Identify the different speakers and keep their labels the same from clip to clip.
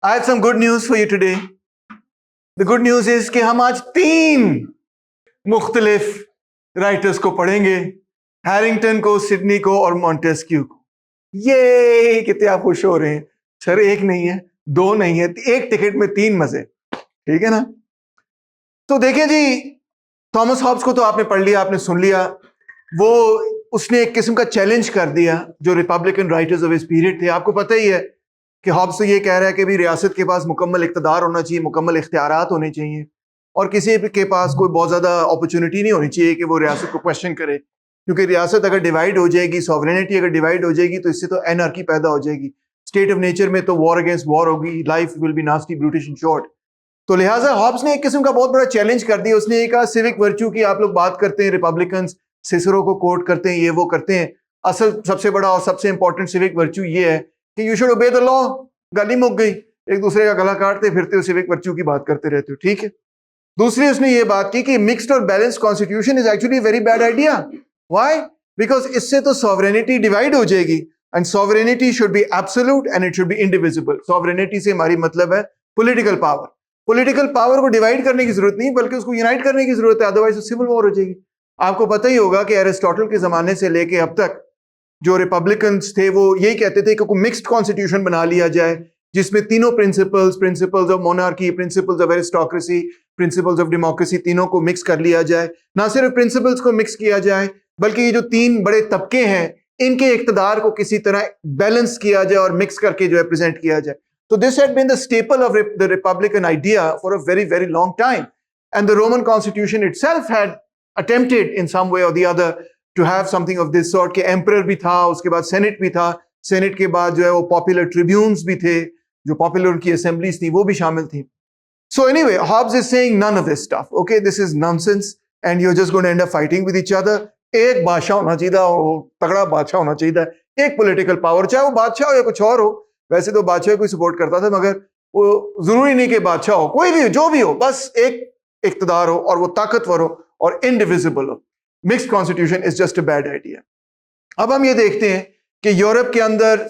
Speaker 1: I have some good news for you today. The good news is कि हम आज 3 मुख्तलिफ राइटर्स को पढ़ेंगे, हैरिंगटन को, सिडनी को और मॉन्टेस्क्यू को। ये कितने आप खुश हो रहे हैं? सर एक नहीं है, 2 नहीं है, एक टिकट में 3 मजे, ठीक है ना? तो देखें जी, थॉमस हॉब्स को तो आपने पढ़ लिया, आपने सुन लिया। वो उसने एक किस्म का चैलेंज कर दिया जो रिपब्लिकन राइटर्स ऑफ इस पीरियड थे। आपको पता ही है कि हॉब्स तो ये कह रहा है कि भी रियासत के पास मुकम्मल इख्तियार होना चाहिए, मुकम्मल इख्तियारात होने चाहिए, और किसी के पास कोई बहुत ज़्यादा अपॉर्चुनिटी नहीं होनी चाहिए कि वो रियासत को क्वेश्चन करे, क्योंकि रियासत अगर डिवाइड हो जाएगी, सॉवरेनिटी अगर डिवाइड हो जाएगी, तो इससे तो एनार्की पैदा हो जाएगी। स्टेट ऑफ नेचर में तो वॉर अगेंस्ट वॉर होगी, life will be nasty, brutish and short. तो लिहाजा हॉब्स ने एक किस्म का बहुत बड़ा चैलेंज कर दिया। उसने ये कहा सिविक वर्च्यू की आप लोग बात करते हैं, रिपब्लिकन्स सिसरो को कोट करते हैं, ये वो करते हैं। असल सबसे बड़ा और सबसे इंपॉर्टेंट सिविक वर्च्यू ये है कि you should obey the law. गाली मुक गई, एक दूसरे का गला काटते फिरते हो, सिविक वर्च्यू की बात करते रहते हो, ठीक है। दूसरी उसने ये बात की कि मिक्स्ड और balanced constitution is actually very bad idea. Why? Because इससे तो सॉवरेनिटी डिवाइड हो जाएगी, and sovereignty should be absolute and it should be indivisible. Sovereignty से हमारी मतलब है पॉलिटिकल पावर। पॉलिटिकल पावर को डिवाइड करने की जरूरत नहीं, बल्कि उसको यूनाइट करने की जरूरत है, अदरवाइज तो सिविल वॉर हो जाएगी। आपको पता ही होगा कि एरिस्टोटल के जमाने से लेके अब तक जो रिपब्लिकन्स थे वो यही कहते थे कि कोई मिक्स्ड कॉन्स्टिट्यूशन बना लिया जाए, जिसमें तीनों principles of monarchy, principles of aristocracy, principles of democracy, तीनों को मिक्स कर लिया जाए। ना सिर्फ प्रिंसिपल्स को मिक्स किया जाए, बल्कि ये जो 3 बड़े तबके हैं इनके इक़्तिदार को किसी तरह बैलेंस किया जाए और मिक्स करके जो है प्रेजेंट किया जाए। So this had been the staple of the Republican idea for a very, very long time. And the Roman Constitution itself had attempted in some way or the other to have something of this sort, कि emperor भी था, उसके बाद senate भी था, senate के बाद जो है वो popular tribunes भी थे, जो popular उनकी assemblies थी वो भी शामिल थी। So anyway, Hobbes is saying none of this stuff. Okay, this is nonsense and you're just going to end up fighting with each other. एक बादशाह होना चाहिए, तगड़ा बादशाह होना चाहिए, एक political power, चाहे वो बादशाह हो या कुछ और हो। वैसे तो बादशाह को सपोर्ट करता था, मगर वो जरूरी नहीं कि बादशाह हो, कोई भी हो, जो भी हो, बस एक इख्तिदार हो और वो ताकतवर हो और इनडिविजिबल हो। Mixed constitution is just a bad idea. अब हम ये देखते हैं कि यूरोप के अंदर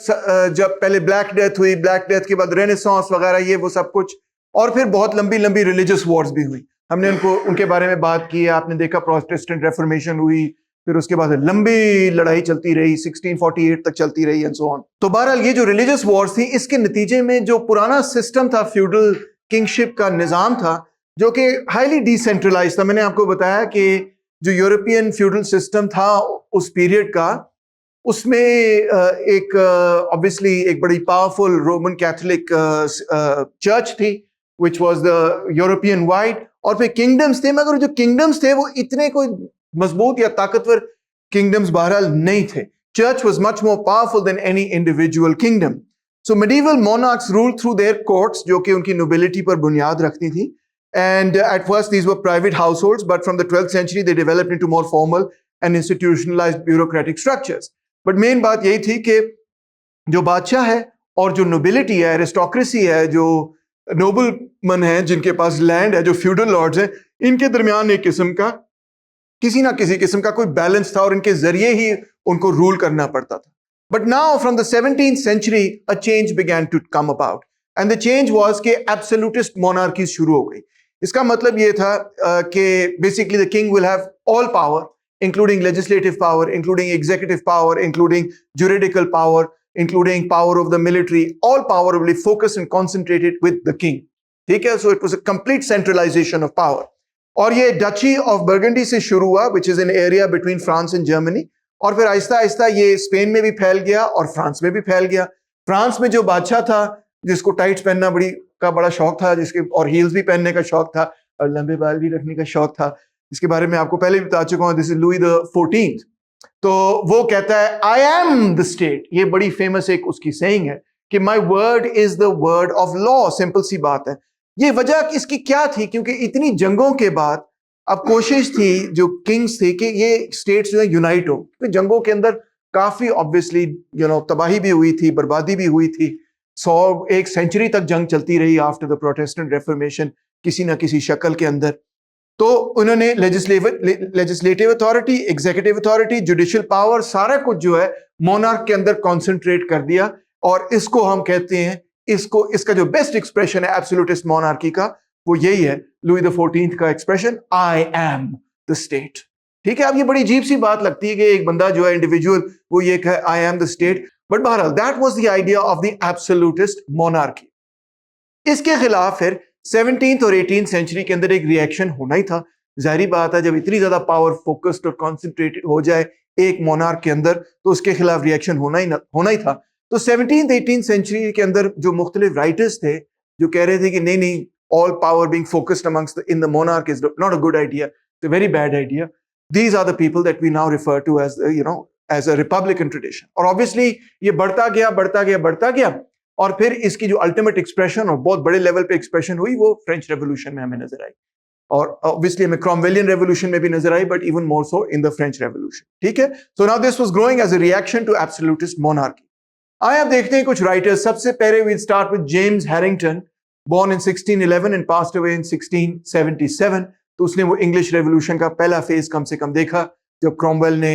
Speaker 1: जब पहले ब्लैक डेथ हुई, ब्लैक डेथ के बाद रेनेसांस वगैरह, ये वो सब कुछ, और फिर बहुत लंबी लंबी रिलीजियस वॉर्स भी हुई। हमने उनके बारे में बात की, आपने देखा प्रोटेस्टेंट रेफॉर्मेशन हुई, फिर उसके बाद लंबी लड़ाई चलती रही, 1648 तक चलती रही एंड सो ऑन। तो बहरहाल ये जो रिलीजियस वॉर्स थी, इसके नतीजे में जो पुराना सिस्टम था, फ्यूडल किंगशिप का निजाम था, जो कि हाईली डिसेंट्रलाइज था। मैंने आपको बताया कि जो यूरोपियन फ्यूडल सिस्टम था उस पीरियड का, उसमें एक ऑब्वियसली एक बड़ी पावरफुल रोमन कैथोलिक चर्च थी, which was the European wide, और फिर किंगडम्स थे, मगर जो किंगडम्स थे वो इतने कोई मजबूत या ताकतवर किंगडम्स बहरहाल नहीं थे। Church was much more powerful than any individual kingdom. So medieval monarchs ruled through their courts, जो कि उनकी नोबिलिटी पर बुनियाद रखती थी। And at first these were private households, but from the 12th century they developed into more formal and institutionalised bureaucratic structures. But main बात यही थी कि जो बादशाह है और जो नोबिलिटी है, एरिस्टोक्रेसी है, जो नोबलमन है, जिनके पास लैंड है, जो फ्यूडल लॉर्ड्स हैं, इनके दरमियान एक किस्म का किसी ना किसी किस्म का कोई बैलेंस था और इनके जरिए ही उनको रूल करना पड़ता था। But now from the 17th century a change began to come about, and the change was कि एब्सोल्यूटिस्ट मोनार्कीज शुरू हो गई। इसका मतलब ये था कि basically the king will have all power, including legislative power, including executive power, including juridical power, including power of the military, all power will be focused and concentrated with the king. ठीक है, so it was a complete centralisation of power. और ये duchy of burgundy से शुरू हुआ, which is an area between France and Germany, और फिर आहिस्ता आहिस्ता ये स्पेन में भी फैल गया और फ्रांस में भी फैल गया। फ्रांस में जो बादशाह था, जिसको टाइट्स पहनना बड़ा शौक था, जिसके और हील्स भी पहनने का शौक था और लंबे बाल भी रखने का शौक था, इसके बारे में आपको पहले भी बता चुका हूं, this is Louis the 14th। तो वो कहता है आई एम द स्टेट। ये बड़ी फेमस एक उसकी सेइंग है कि my word is the word of law. Simple सी बात है। ये वजह इसकी क्या थी? क्योंकि इतनी जंगों के बाद अब कोशिश थी जो किंग्स थे कि ये स्टेट्स जो है यूनाइट हो। तो जंगों के अंदर काफी ऑब्वियसली तबाही भी हुई थी, बर्बादी भी हुई थी। 101 सेंचुरी तक जंग चलती रही आफ्टर द प्रोटेस्टेंट रेफॉर्मेशन, किसी ना किसी शक्ल के अंदर। तो उन्होंने legislative authority, executive authority, judicial power, सारा कुछ जो है मोनार्क के अंदर कॉन्सेंट्रेट कर दिया, और इसको हम कहते हैं इसका जो बेस्ट एक्सप्रेशन है एब्सोल्यूटिस्ट मोनार्की का, वो यही है लुई द 14th का expression, I am the state. ठीक है, अब ये बड़ी अजीब सी बात लगती है कि एक बंदा जो है इंडिविजुअल वो ये कहे I am the state, but बहरहाल that was the idea of the absolutist monarchy. इसके खिलाफ फिर 17th और 18th सेंचुरी के अंदर एक रिएक्शन होना ही था। जाहिर बात है, जब इतनी ज्यादा पावर फोकस्ड और कॉन्सेंट्रेटेड हो जाए एक मोनार्क के अंदर तो उसके खिलाफ रिएक्शन होना ही था। तो 17th 18th सेंचुरी के अंदर जो मुख्तलिफ राइटर्स थे जो कह रहे थे कि नहीं नहीं, all power being focused amongst in the monarch is not a good idea, it's a very bad idea. These are the people that we now refer to as as a republican tradition. और obviously ये बढ़ता गया और फिर इसकी जो ultimate expression और बहुत बड़े लेवल पे एक्सप्रेशन हुई वो फ्रेंच रेवोल्यूशन में हमें नजर आई, और ऑब्वियसली हमें क्रोमवेलियन रेवोल्यूशन में भी नजर आई, but even more so in the French revolution. ठीक है, so now this was growing as a reaction to absolutist monarchy. आइए अब देखते हैं कुछ राइटर्स। सबसे पहले we start with James Harrington, born in 1611 and passed away in 1677। तो उसने वो इंग्लिश रेवोल्यूशन का पहला फेज कम से कम देखा जब क्रोमवेल ने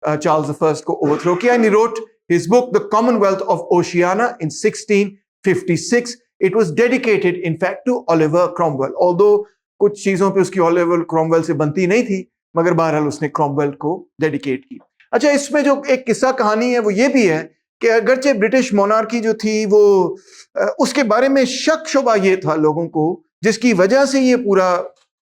Speaker 1: चार्ल्स I को ओवरथ्रो किया। And he wrote his book The Commonwealth of Oceania in 1656. It was dedicated in fact to Oliver Cromwell, although कुछ चीजों पे उसकी ऑलिवर क्रोमवेल से बनती नहीं थी, मगर बहरहाल उसने क्रोमवेल को डेडिकेट की। अच्छा, इसमें जो एक किस्सा कहानी है वो ये भी है कि अगरचे ब्रिटिश मोनार्की जो थी वो उसके बारे में शक शुबा ये था लोगों को, जिसकी वजह से ये पूरा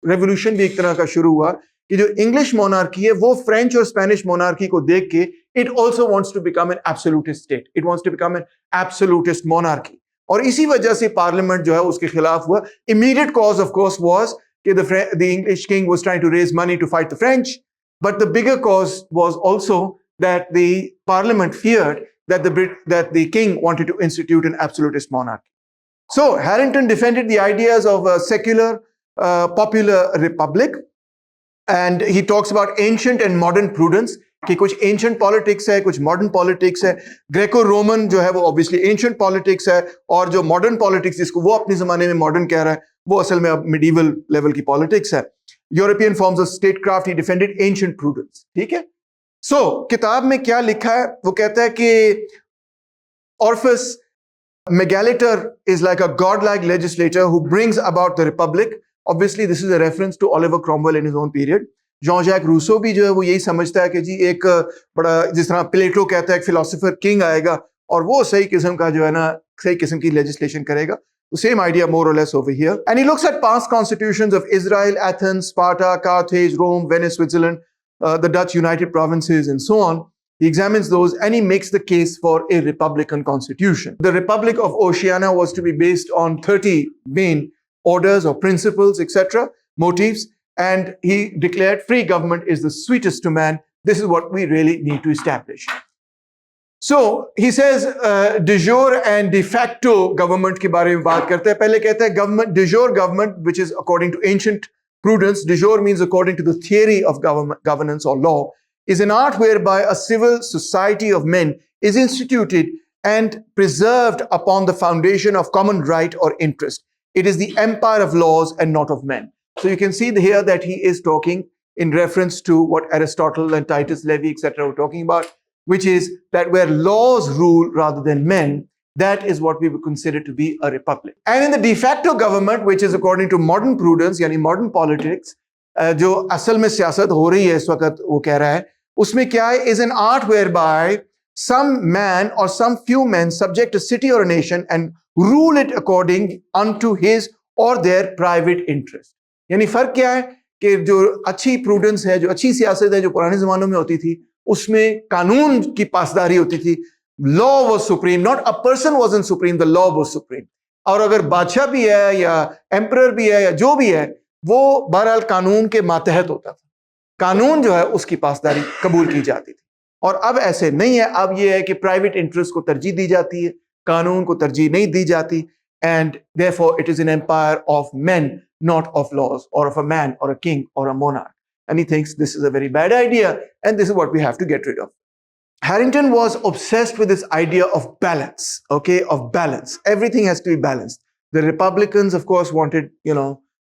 Speaker 1: रेवोल्यूशन भी एक तरह का शुरू हुआ कि जो इंग्लिश मोनार्की है वो फ्रेंच और स्पेनिश मोनार्की को देख के it also wants to become an absolutist state, it wants to become an absolutist monarchy. और इसी वजह से पार्लियामेंट जो है उसके खिलाफ हुआ। Immediate cause of course was कि the English king was trying to raise money to fight the French, but the bigger cause was also that the parliament feared that the king wanted to institute an absolutist monarchy. So Harrington defended the ideas of a secular, popular republic, and he talks about ancient and modern prudence, कि कुछ ancient politics है, कुछ modern politics है। Greco-Roman जो है वो obviously ancient politics है, और जो modern politics जिसको वो अपने जमाने में modern कह रहा है वो असल में अब medieval level की politics है। European forms of statecraft, he defended ancient prudence। ठीक है, So, किताब में क्या लिखा है वो कहता है कि Orpheus Megaleter is like a godlike legislator who brings about the republic. Obviously this is a reference to Oliver Cromwell in his own period. Jean-Jacques Rousseau भी जो है वो यही समझता है कि जी एक बड़ा, जिस तरह प्लेटो कहता है एक फिलोसोफर किंग आएगा और वो सही किस्म का जो है ना सही किस्म की लेजिस्लेशन करेगा। The same idea more or less over here. And he looks at past constitutions of Israel, Athens, Sparta, Carthage, Rome, Venice, Switzerland, the Dutch United Provinces, and so on. He examines those and he makes the case for a republican constitution. The Republic of Oceania was to be based on 30 main orders or principles, etc., motifs, and he declared free government is the sweetest to man. This is what we really need to establish. So he says de jure and de facto government के बारे में बात करते हैं। पहले कहता है government, de jure government, which is according to ancient prudence. De jure means according to the theory of governance or law, is an art whereby a civil society of men is instituted and preserved upon the foundation of common right or interest. It is the empire of laws and not of men. So you can see here that he is talking in reference to what Aristotle and Titus Livy, etc., were talking about, which is that where laws rule rather than men, that is what we would consider to be a republic. And in the de facto government, which is according to modern prudence, यानी modern politics, जो असल में सियासत हो रही है इस वक्त वो कह रहा है, उसमें क्या है, is an art whereby some man or some few men subject a city or a nation and rule it according unto his or their private interest. यानी फर्क क्या है कि जो अच्छी prudence है, जो अच्छी सियासत है, जो पुराने जमानों में होती थी, उसमें कानून की पासदारी होती थी। Law was supreme, not a person wasn't supreme, the law was supreme. और अगर बादशाह भी है या एम्परर भी है या जो भी है, वो बहरहाल कानून के मातहत होता था। कानून जो है उसकी पासदारी कबूल की जाती थी। और अब ऐसे नहीं है, अब ये है कि प्राइवेट इंटरेस्ट को तरजीह दी जाती है, कानून को तरजीह नहीं दी जाती। And therefore it is an empire of men, not of laws, और ऑफ अ मैन और अ किंग और a monarch. And he thinks this is a very bad idea and this is what we have to get rid of. Harrington was obsessed with this idea of balance, okay, of balance. Everything has to be balanced. The Republicans, of course, wanted,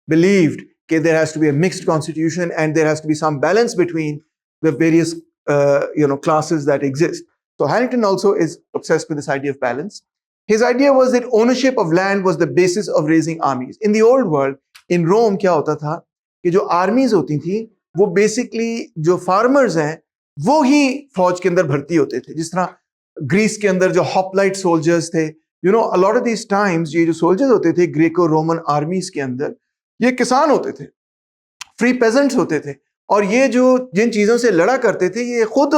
Speaker 1: believed that there has to be a mixed constitution and there has to be some balance between the various, classes that exist. So Harrington also is obsessed with this idea of balance. His idea was that ownership of land was the basis of raising armies. In the old world, in Rome क्या होता था कि जो armies होती थी वो basically जो farmers हैं वो ही फौज के अंदर भर्ती होते थे. जिस तरह ग्रीस के अंदर जो hoplite soldiers थे, you know, a lot of these times ये जो soldiers होते थे ग्रीको रोमन armies के अंदर ये किसान होते थे, फ्री पेजेंट्स होते थे, और ये जो जिन चीजों से लड़ा करते थे ये खुद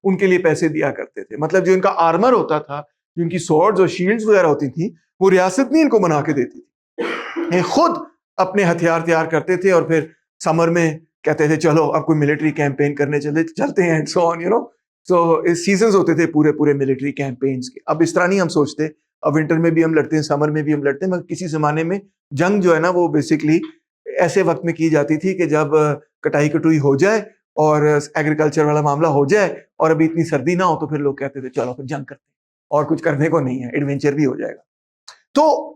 Speaker 1: उनके लिए पैसे दिया करते थे. मतलब जो इनका आर्मर होता था, जिनकी स्वॉर्ड्स और शील्ड्स वगैरह होती थी, वो रियासत नहीं इनको बना के देती थी, ये खुद अपने हथियार तैयार करते थे और फिर समर में कहते थे चलो अब कोई मिलिट्री कैंपेन करने चलते हैं, and so on, you know. So seasons होते थे पूरे पूरे मिलिट्री कैंपेन्स के. अब इस तरह नहीं हम सोचते, अब विंटर में भी हम लड़ते हैं, समर में भी हम लड़ते हैं, मगर किसी जमाने में जंग जो है ना वो बेसिकली ऐसे वक्त में की जाती थी कि जब कटाई कटुई हो जाए और एग्रीकल्चर वाला मामला हो जाए और अभी इतनी सर्दी ना हो, तो फिर लोग कहते थे चलो फिर जंग करते हैं, और कुछ करने को नहीं है, एडवेंचर भी हो जाएगा. तो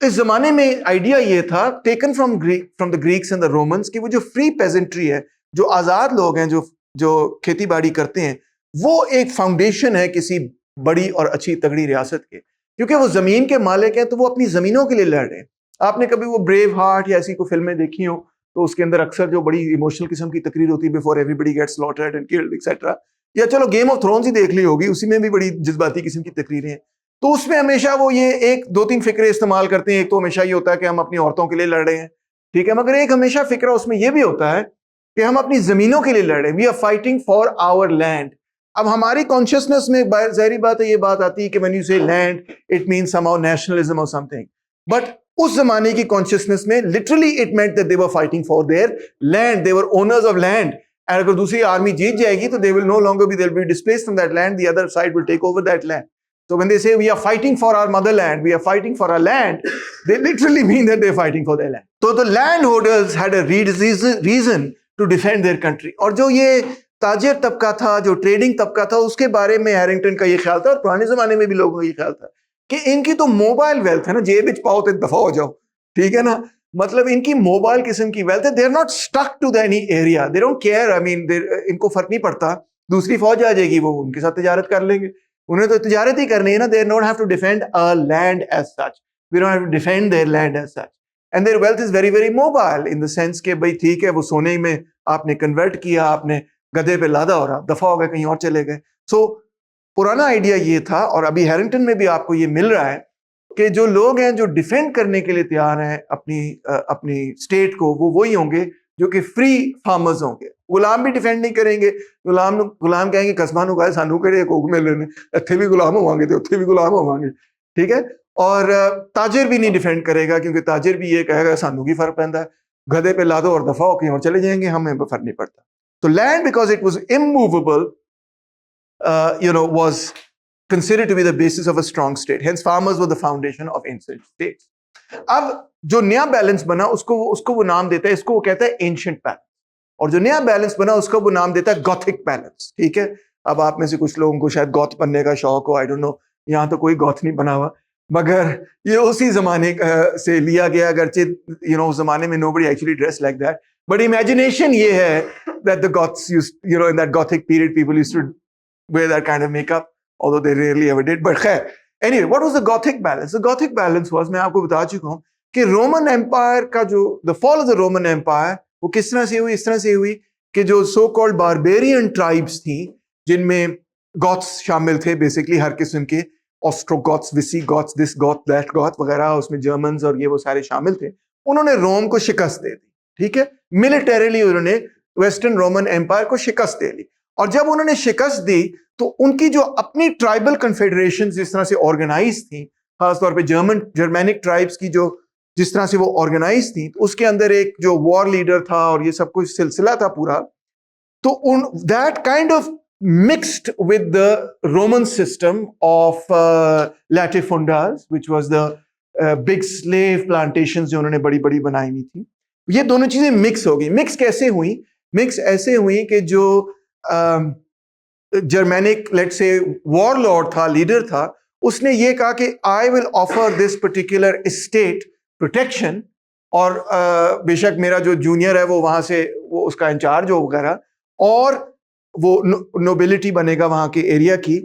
Speaker 1: इस जमाने में आइडिया ये था, taken from the Greeks and the Romans, कि वो जो फ्री पेजेंट्री है, जो आजाद लोग हैं, जो खेती बाड़ी करते हैं, वो एक फाउंडेशन है किसी बड़ी और अच्छी तगड़ी रियासत के. क्योंकि वो जमीन के मालिक हैं तो वो अपनी जमीनों के लिए लड़ रहे हैं. आपने कभी वो ब्रेव हार्ट या ऐसी कोई फिल्में देखी हो तो उसके अंदर अक्सर जो बड़ी इमोशनल किस्म की तकरीर होती है, before everybody gets slaughtered and killed etcetera, या चलो गेम ऑफ थ्रोन्स ही देख ली होगी, उसी में भी बड़ी जज्बाती किस्म की तकरीरें हैं. तो उसमें हमेशा वो ये एक दो तीन फिक्रे इस्तेमाल करते हैं. एक तो हमेशा ये होता है कि हम अपनी औरतों के लिए लड़ रहे हैं, ठीक है, मगर एक हमेशा फिक्रा उसमें ये भी होता है कि हम अपनी जमीनों के लिए लड़ रहे हैं. We are fighting for our land. अब हमारी कॉन्शियसनेस में जाहिर बात है ये बात आती है कि when you say land it means somehow nationalism और समथिंग, बट उस जमाने की कॉन्शियसनेस में literally it meant that they were fighting for their land, they were owners of land. And अगर दूसरी आर्मी जीत जाएगी तो they will no longer be, they will be displaced from that land, the other side will take over that land. So when they say we are fighting for our motherland, we are fighting for our land, they literally mean that they are fighting for their land. So the landholders had a reason to defend their country. और जो ये ताजिर तबका था, जो trading तबका था, उसके बारे में हैरिंगटन का ये ख्याल था, और पुराने जमाने में भी लोगों का ये ख्याल था कि इनकी तो मोबाइल वेल्थ है ना, जेब विच पाओ तो दफा हो जाओ, ठीक है ना. मतलब इनकी मोबाइल किस्म की वेल्थ है. They are not stuck to the any area, they don't care. I mean इनको फर्क नहीं पड़ता, दूसरी फौज आ जाएगी वो उनके साथ तिजारत कर लेंगे, उन्हें तो तिजारत ही करनी है ना. They don't have to defend a land as such, we don't have to defend their land as such. And their wealth is very very mobile in the sense के भाई ठीक है, वो सोने में आपने कन्वर्ट किया, आपने गधे पे लादा और आप दफा हो गए, कहीं और चले गए. सो पुराना आइडिया ये था, और अभी हैरिंगटन में भी आपको ये मिल रहा है कि जो लोग हैं जो डिफेंड करने के लिए तैयार हैं अपनी स्टेट को, वो वही होंगे जो कि फ्री फार्मर्स होंगे. गुलाम भी डिफेंड नहीं करेंगे. गुलाम कहेंगे कसमान उगाए सानू केड़े कोक मिल रहे, इत्थे भी गुलाम होवांगे तो उत्थे भी गुलाम होवांगे, ठीक है. और ताजिर भी नहीं डिफेंड करेगा, क्योंकि ताजिर भी ये कहेगा सानू की फर्क पैंदा है, गधे पे ला दो और दफा हो कहीं और चले जाएंगे, हमें फर्क नहीं पड़ता. तो land, because it was immovable, was considered to be the basis of a strong state. Hence farmers were the foundation of ancient states. अब जो नया बैलेंस बना उसको वो नाम देता है, इसको वो कहता है एंशिएंट बैलेंस. और जो नया बैलेंस बना उसको वो नाम देता है गॉथिक बैलेंस, ठीक है. अब आप में से कुछ लोगों को शायद गॉथ बनने का शौक हो, आई डोंट नो, यहाँ तो कोई गॉथ नहीं बना हुआ, मगर ये उसी जमाने से लिया गया. अगरचे उस जमाने में nobody actually dressed like that, but imagination ये है that the Goths used, in that Gothic period people used to wear that kind of makeup, although they rarely ever did. But खैर, anyway, what was the Gothic balance? The Gothic balance was, मैं आपको बता चुका हूँ कि Roman empire का जो the fall of the Roman empire वो किस तरह से हुई. इस तरह से हुई कि जो सो कॉल्ड बारबेरियन ट्राइब्स थी, जिनमें गॉथ्स शामिल थे, बेसिकली हर किस्म के ऑस्ट्रोगॉथ्स, Visigoths, this goth that goth वगैरह, उसमें जर्मन्स और ये वो सारे शामिल थे. उन्होंने रोम को शिकस्त दे दी, ठीक है. मिलिटरीली उन्होंने वेस्टर्न रोमन एम्पायर को शिकस्त दे ली. और जब उन्होंने शिकस्त दी तो उनकी जो अपनी ट्राइबल कन्फेडरेशन जिस तरह से ऑर्गेनाइज थी, खासतौर पे जर्मैनिक ट्राइब्स की जो जिस तरह से वो ऑर्गेनाइज थी, तो उसके अंदर एक जो वॉर लीडर था और ये सब कुछ सिलसिला था पूरा, तो उन that kind of mixed with the Roman system of latifundia, which was the big slave plantations जो उन्होंने बड़ी बड़ी बनाई हुई थी. ये दोनों चीजें मिक्स हो गई. मिक्स कैसे हुई? मिक्स ऐसे हुई कि जो जर्मैनिक लेट्स से वॉरलॉर्ड था, लीडर था, उसने ये कहा कि I will offer this particular state protection, और बेशक मेरा जो जूनियर है वो वहां से वो उसका इंचार्ज हो वगैरह, और वो नोबिलिटी बनेगा वहां के एरिया की,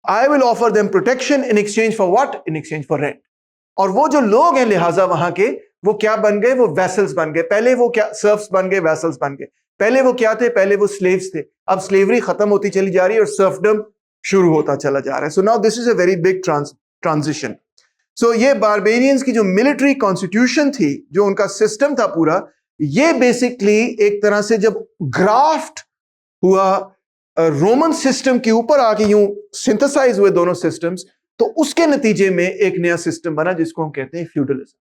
Speaker 1: I will offer them protection in exchange for what? In exchange for rent. और वो जो लोग हैं लिहाजा वहां के, वो क्या बन गए? वो वैसल्स बन गए। पहले वो क्या सर्फ्स बन गए, वैसल्स बन गए। पहले वो क्या थे? पहले वो स्लेव्स थे। अब स्लेवरी खत्म होती चली जा रही है और सर्फडम शुरू होता चला जा रहा है। So now this is a very big transition. सो ये बारबेरियंस की जो मिलिट्री कॉन्स्टिट्यूशन थी, जो उनका सिस्टम था पूरा, ये बेसिकली एक तरह से जब ग्राफ्ट हुआ रोमन सिस्टम के ऊपर आके यूं सिंथेसाइज हुए दोनों सिस्टम्स, तो उसके नतीजे में एक नया सिस्टम बना जिसको हम कहते हैं फ्यूडलिज्म।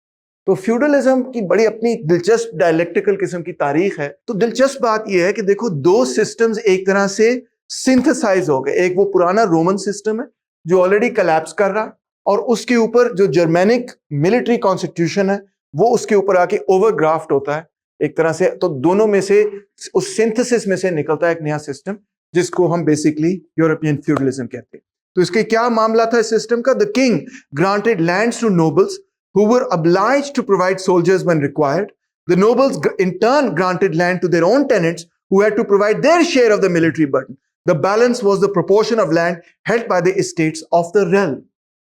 Speaker 1: तो फ्यूडलिज्म की बड़ी अपनी दिलचस्प डायलेक्टिकल किस्म की तारीख है। तो दिलचस्प बात यह है कि देखो, दो सिस्टम्स एक तरह से सिंथेसाइज हो गए। एक वो पुराना रोमन सिस्टम है जो ऑलरेडी कोलैप्स कर रहा है, और उसके ऊपर जो जर्मेनिक मिलिट्री कॉन्स्टिट्यूशन है वो उसके ऊपर आके ओवरग्राफ्ट होता है एक तरह से। तो दोनों में से, उस सिंथेसिस में से निकलता है एक नया सिस्टम जिसको हम बेसिकली यूरोपियन फ्यूडलिज्म कहते हैं। तो इसके क्या मामला था इस सिस्टम का? The king granted lands to nobles who were obliged to provide soldiers when required. The nobles in turn granted land to their own tenants who had to provide their share of the military burden. The balance was the proportion of land held by the estates of the realm.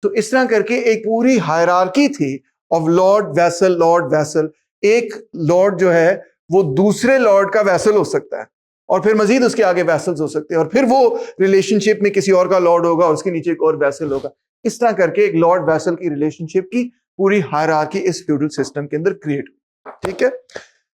Speaker 1: तो इस तरह करके एक पूरी hierarchy थी of lord vassal. एक Lord जो है वो दूसरे लॉर्ड का वैसल हो सकता है, और फिर मजीद उसके आगे वैसल्स हो सकते हैं, और फिर वो रिलेशनशिप में किसी और का लॉर्ड होगा, उसके नीचे एक और वैसल होगा। इस तरह करके एक लॉर्ड वैसल की रिलेशनशिप की पूरी हायरार्की इस फ्यूडल सिस्टम के अंदर क्रिएट हुई। ठीक है।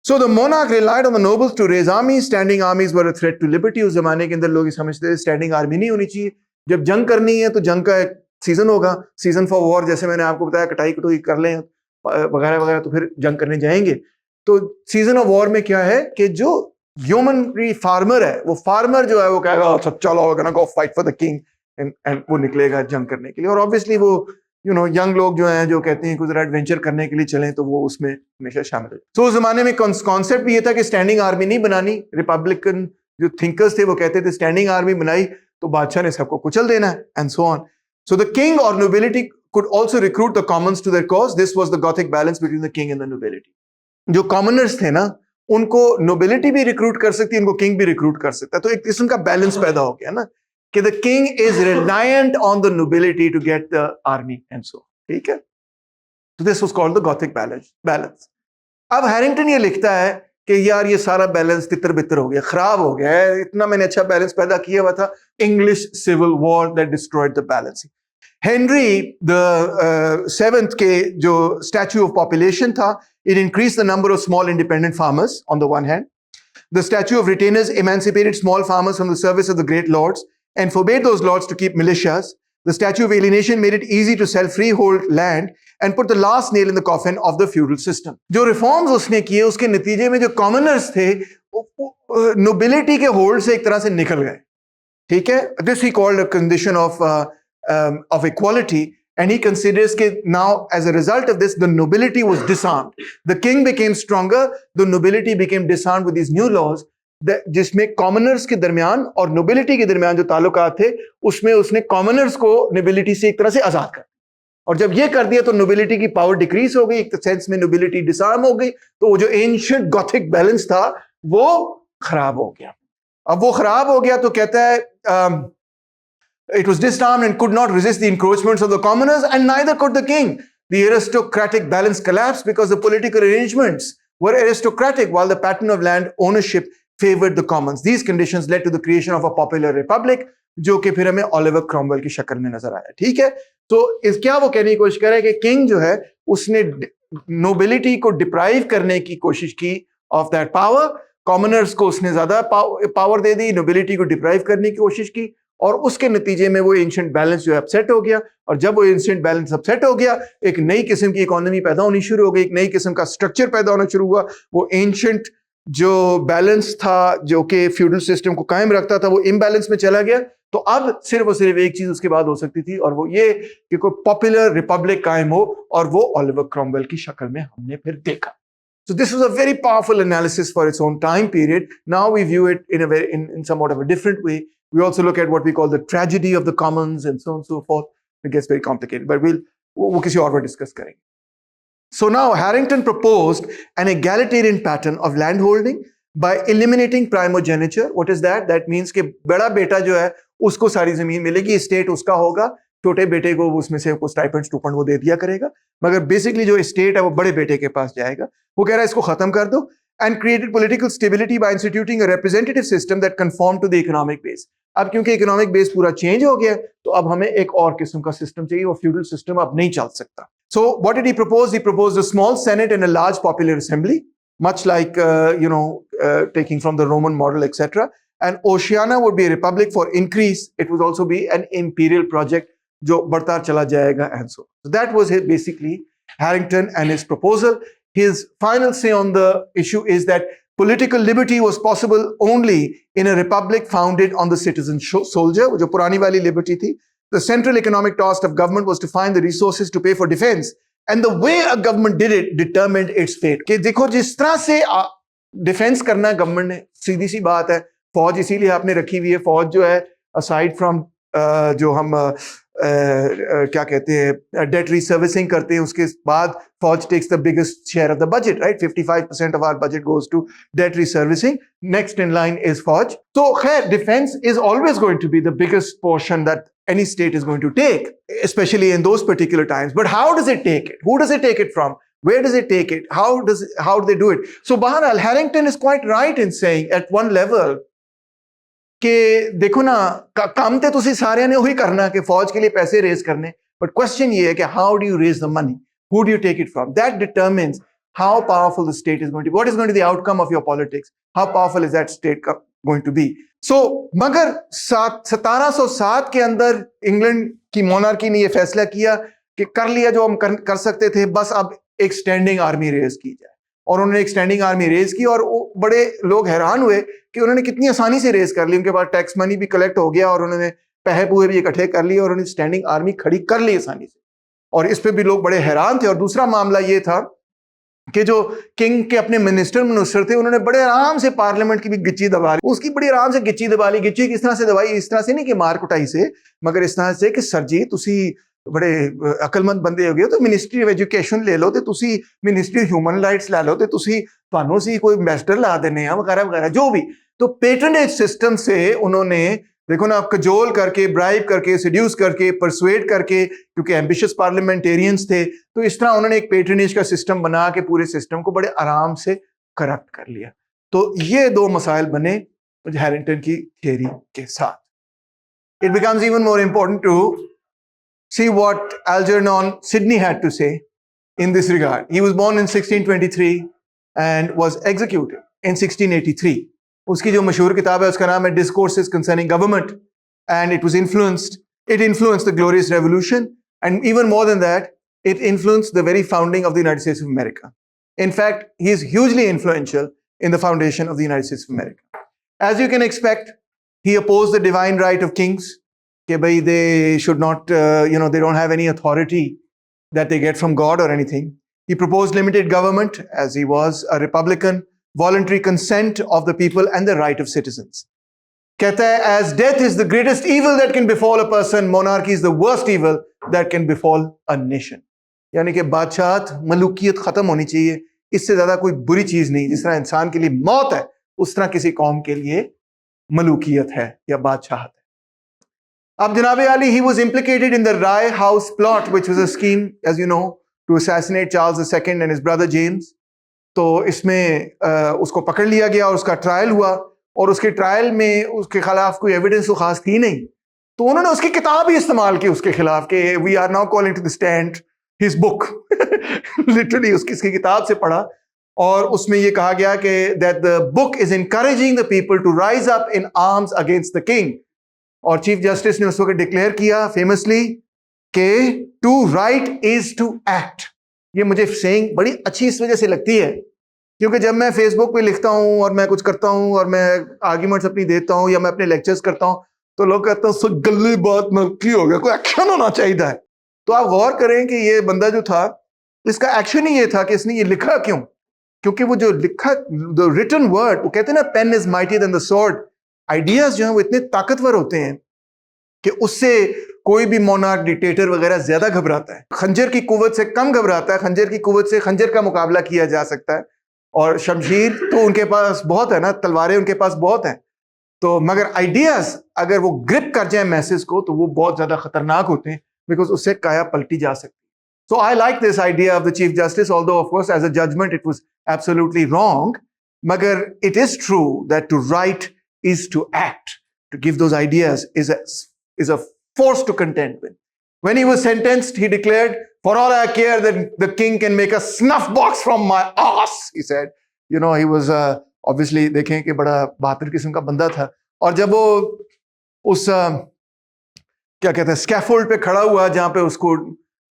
Speaker 1: So the monarch relied on the nobles to raise army. Standing armies were a threat to liberty. उस जमाने के अंदर लोग समझते थे स्टैंडिंग आर्मी नहीं होनी चाहिए। जब जंग करनी है तो जंग का एक सीजन होगा, सीजन फॉर वॉर, जैसे मैंने आपको बताया, कटाई कटोई कर लें वगैरह वगैरह, तो फिर जंग करने जाएंगे। तो सीजन ऑफ वॉर में क्या है कि जो ह्यूमन फार्मर है, वो फार्मर जो है वो कहेगा अच्छा चलो go fight for the king, and वो निकलेगा जंग करने के लिए। और ऑब्वियसली वो यंग लोग जो हैं जो कहते हैं कुछ एडवेंचर करने के लिए चलें, तो वो उसमें हमेशा शामिल है। तो उस जमाने में कॉन्सेप्ट भी ये था कि स्टैंडिंग आर्मी नहीं बनानी। रिपब्लिकन जो थिंकर्स थे वो कहते थे स्टैंडिंग आर्मी बनाई तो बादशाह ने सबको कुचल देना है, and so on. So the king और nobility could also recruit the commons to their cause. This was the Gothic balance between the king and the nobility. जो कॉमनर्स थे ना, उनको नोबिलिटी भी रिक्रूट कर सकती है, उनको किंग भी रिक्रूट कर सकता है। तो एक किस्म का बैलेंस पैदा हो गया ना कि the king is reliant on the nobility to get the army and so. ठीक है। तो this was called the gothic balance. अब हैरिंगटन ये लिखता है कि यार ये सारा बैलेंस तितर बितर हो गया, खराब हो गया है। इतना मैंने अच्छा बैलेंस पैदा किया हुआ था। English civil war that destroyed the balance. Henry the seventh के जो स्टैच्यू ऑफ पॉपुलेशन था, it increased the number of small independent farmers on the one hand. The statute of retainers emancipated small farmers from the service of the great lords and forbade those lords to keep militias. The statute of alienation made it easy to sell freehold land and put the last nail in the coffin of the feudal system. जो reforms उसने किए उसके नतीजे में जो commoners थे nobility के hold से एक तरह से निकल गए। ठीक है। This he called a condition of equality. And he considers that now, as a result of this, the nobility was disarmed. The king became stronger. The nobility became disarmed with these new laws, जिसमें commoners के दरमियान और nobility के दरमियान जो ताल्लुकात थे, उसमें उसने commoners को nobility से एक तरह से आजाद कर। और जब ये कर दिया तो nobility की power decrease हो गई, एक सेंस में nobility disarm हो गई। तो वो जो ancient Gothic balance था वो खराब हो गया। अब वो खराब हो गया तो कहता है it was disarmed and could not resist the encroachments of the commoners, and neither could the king. The aristocratic balance collapsed because the political arrangements were aristocratic while the pattern of land ownership favored the commons. These conditions led to the creation of a popular republic, जो कि फिर हमें Oliver Cromwell की शक्ल में नजर आया। ठीक है। तो इस क्या वो कहने की कोशिश कर रहा है कि किंग जो है उसने नोबिलिटी को डिप्राइव करने की कोशिश की ऑफ दैट पावर, कॉमनर्स को उसने ज्यादा पावर दे दी, नोबिलिटी को डिप्राइव करने की कोशिश की, और उसके नतीजे में वो एंशिएंट बैलेंस जो है अपसेट हो गया। और जब वो एंशिएंट बैलेंस अपसेट हो गया, एक नई किस्म की इकोनॉमी पैदा होनी शुरू हो गई, एक नई किस्म का स्ट्रक्चर पैदा होना शुरू हुआ। वो एंशिएंट जो बैलेंस था जो कि फ्यूडल सिस्टम को कायम रखता था, वो इम्बैलेंस में चला गया। तो अब सिर्फ और सिर्फ एक चीज उसके बाद हो सकती थी, और वो ये कि कोई पॉपुलर रिपब्लिक कायम हो, और वो ओलिवर क्रॉमवेल की शक्ल में हमने फिर देखा। So this was a very powerful analysis for its own time period. Now we view it in somewhat of a different way. We also look at what we call the tragedy of the commons and so on and so forth. It gets very complicated, but we'll किसी और बार discuss करेंगे. So now Harrington proposed an egalitarian pattern of landholding by eliminating primogeniture. What is that? That means कि बड़ा बेटा जो है उसको सारी जमीन मिलेगी, स्टेट उसका होगा, छोटे बेटे को उसमें से कुछ स्टाइपेंड स्टूपेंड वो दे दिया करेगा, मगर बेसिकली जो स्टेट है वो बड़े बेटे के पास जाएगा। वो कह रहा है इसको खत्म कर दो। And created political stability by instituting a representative system that conform to the economic base. अब क्योंकि इकोनॉमिक बेस पूरा चेंज हो गया तो अब हमें एक और किस्म का सिस्टम चाहिए, वो फ्यूडल सिस्टम अब नहीं चल सकता। So what did he propose? He proposed a small senate and a large popular assembly, much like taking from the Roman model, etc. And Oceania would be a republic for increase. It would also be an imperial project, जो बढ़ता चला जाएगा, and so. So that was basically Harrington and his proposal. His final say on the issue is that political liberty was possible only in a republic founded on the citizen soldier, जो पुरानी वाली liberty थी. The central economic task of government was to find the resources to pay for defense, and the way a government did it determined its fate. कि देखो जिस तरह से defence करना है गवर्नमेंट ने, सीधी सी बात है, फौज इसीलिए आपने रखी हुई है। फौज जो है असाइड फ्रॉम जो हम क्या कहते हैं डेट रिसर्विसिंग करते हैं, उसके बाद फौज takes the biggest share of the budget, right? 55% of our budget goes to debt reservicing. Next in line is फौज। तो खैर defence is always going to be the biggest portion that any state is going to take, especially in those particular times. But how does it take it? Who does it take it from? Where does it take it? How do they do it? So Bahral, Harrington is quite right in saying at one level कि देखो ना, काम तो तुसी सारे ने वही करना कि फौज के लिए पैसे रेज करने, but question ये है कि how do you raise the money? Who do you take it from? That determines how powerful the state is going to be. What is going to be the outcome of your politics? How powerful is that state going to be? So, मगर 1707 के अंदर England की monarchy ने यह फैसला किया कि कर लिया जो हम कर सकते थे, बस अब एक स्टैंडिंग आर्मी रेज की जाए। और उन्होंने एक स्टैंडिंग आर्मी रेज की और बड़े लोग हैरान हुए कि उन्होंने कितनी आसानी से रेज कर ली। उनके पास टैक्स मनी भी कलेक्ट हो गया और उन्होंने पैसे पूहे भी इकट्ठे कर लिए और उन्होंने स्टैंडिंग आर्मी खड़ी कर ली आसानी से। और इस पे भी लोग बड़े हैरान थे। और दूसरा मामला ये था कि जो किंग के अपने मिनिस्टर थे, उन्होंने बड़े आराम से पार्लियामेंट की भी गिच्ची दबा ली, उसकी बड़ी आराम से गिच्ची दबा ली। गिच्ची किस तरह से दबाई? इस तरह से नहीं कि मार कुटाई से, मगर इस तरह से कि सर जी तुसी बड़े अकलमंद बंदे हो गए, तो मिनिस्ट्री ऑफ एजुकेशन ले लो, तो तुसी मिनिस्ट्री ऑफ ह्यूमन राइट्स ला लो, तो तुसी ਤੁਹਾਨੂੰ सी कोई एम्बेसडर ला देने हैं वगैरह वगैरह जो भी। तो पेट्रनेज सिस्टम से उन्होंने देखो ना, कजोल करके, ब्राइब करके, सिड्यूस करके, परसुएड करके, क्योंकि एम्बिशियस पार्लियामेंटेरियंस थे, तो इस तरह उन्होंने एक पेट्रनेज का सिस्टम बना के पूरे सिस्टम को बड़े आराम से करप्ट कर लिया। तो ये दो मसाइल बने हैरिंगटन की थियरी के साथ। It becomes even more important to see what Algernon Sidney had to say in this regard. He was born in 1623 and was executed in 1683. उसकी जो मशहूर किताब है उसका नाम है Discourses Concerning Government, and it influenced the Glorious Revolution, and even more than that, it influenced the very founding of the United States of America. In fact, he is hugely influential in the foundation of the United States of America. As you can expect, he opposed the divine right of kings, कि भाई they should not, they don't have any authority that they get from God or anything. He proposed limited government, as he was a Republican, voluntary consent of the people and the right of citizens. कहता है, as death is the greatest evil that can befall a person, monarchy is the worst evil that can befall a nation. यानी कि बादशाहत, मलूकियत खत्म होनी चाहिए, इससे ज्यादा कोई बुरी चीज नहीं। जिस तरह इंसान के लिए मौत है, उस तरह किसी कौम के लिए मलूकियत है या बादशाहत है। अब जनाब Ali, he was implicated in the Rye House plot, which was a scheme, as you know, to assassinate Charles II and his brother James. तो इसमें उसको पकड़ लिया गया और उसका ट्रायल हुआ, और उसके ट्रायल में उसके खिलाफ कोई एविडेंस तो खास थी नहीं, तो उन्होंने उसकी किताब ही इस्तेमाल की उसके खिलाफ कि we are now calling to the stand his book. Literally उसकी किताब से पढ़ा और उसमें ये कहा गया कि that the book is encouraging the people to rise up in arms against the king. और चीफ जस्टिस ने उस वक्त डिक्लेयर किया फेमसली कि to write is to act. ये मुझे सेइंग बड़ी अच्छी इस वजह से लगती है क्योंकि जब मैं फेसबुक पे लिखता हूँ और मैं कुछ करता हूँ और मैं आर्ग्यूमेंट्स अपनी देता हूँ या मैं अपने लेक्चर्स करता हूँ, तो लोग कहते हैं सो गली बात नल्की हो गया, कोई एक्शन होना चाहिए है। तो आप गौर करें कि ये बंदा जो था, इसका एक्शन ही ये था कि इसने ये लिखा क्यों? क्योंकि वो जो लिखा, द रिटन वर्ड, वो कहते हैं ना pen is mightier than the sword. Ideas जो हैं वो इतने ताकतवर होते हैं कि उससे कोई भी मोनार्क, डिक्टेटर वगैरह ज्यादा घबराता है। खंजर की कुव्वत से कम घबराता है। खंजर की कुव्वत से खंजर का मुकाबला किया जा सकता है, और शमशीर तो उनके पास बहुत है ना, तलवारें उनके पास बहुत हैं, तो मगर आइडियाज अगर वो ग्रिप कर जाए मैसेज को तो वो बहुत ज्यादा खतरनाक होते हैं, बिकॉज उससे काया पलटी जा सकती है। So I like this idea of the chief justice, although of course as a judgement it was absolutely wrong, मगर it is true that to write is to act. To give those ideas is a force to contend with. When he was sentenced, he declared, "For all I care that the king can make a snuff box from my ass," he said. You know, he was obviously, देखें कि बड़ा बहादुर किस्म का बंदा था। और जब वो उस क्या कहते हैं स्कैफोल्ड पे खड़ा हुआ जहां पे उसको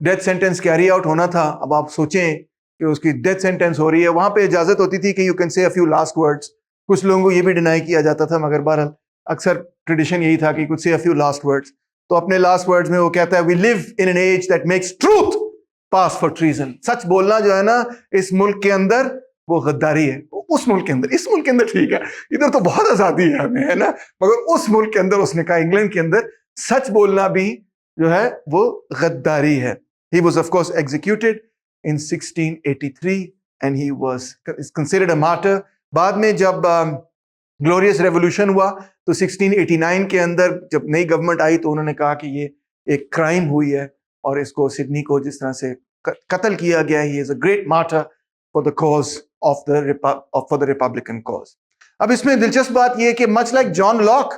Speaker 1: डेथ सेंटेंस कैरी आउट होना था, अब आप सोचें कि उसकी डेथ सेंटेंस हो रही है, वहां पे इजाजत होती थी कि you can say a few last words. कुछ लोगों को ये भी डिनाई किया जाता था, मगर बहरहाल अक्सर ट्रेडिशन यही था कि कुछ से अ फ्यू लास्ट वर्ड्स। तो अपने लास्ट वर्ड्स में वो कहता है, we live in an age that makes truth pass for treason. सच बोलना जो है ना इस मुल्क के अंदर वो गद्दारी है। उस मुल्क के अंदर, इस मुल्क के अंदर ठीक है, इधर तो बहुत आजादी है हमें, है ना, मगर उस मुल्क के अंदर उसने कहा, इंग्लैंड के अंदर सच बोलना भी जो है वो गद्दारी है। He was of course executed in 1683 and he was considered a martyr. बाद में जब ग्लोरियस रेवोल्यूशन हुआ तो 1689 के अंदर जब नई गवर्नमेंट आई तो उन्होंने कहा कि ये एक क्राइम हुई है और इसको सिडनी को जिस तरह से कत्ल किया गया है, he is a great martyr for the cause of for the Republican cause. अब इसमें दिलचस्प बात ये है कि much like John Locke,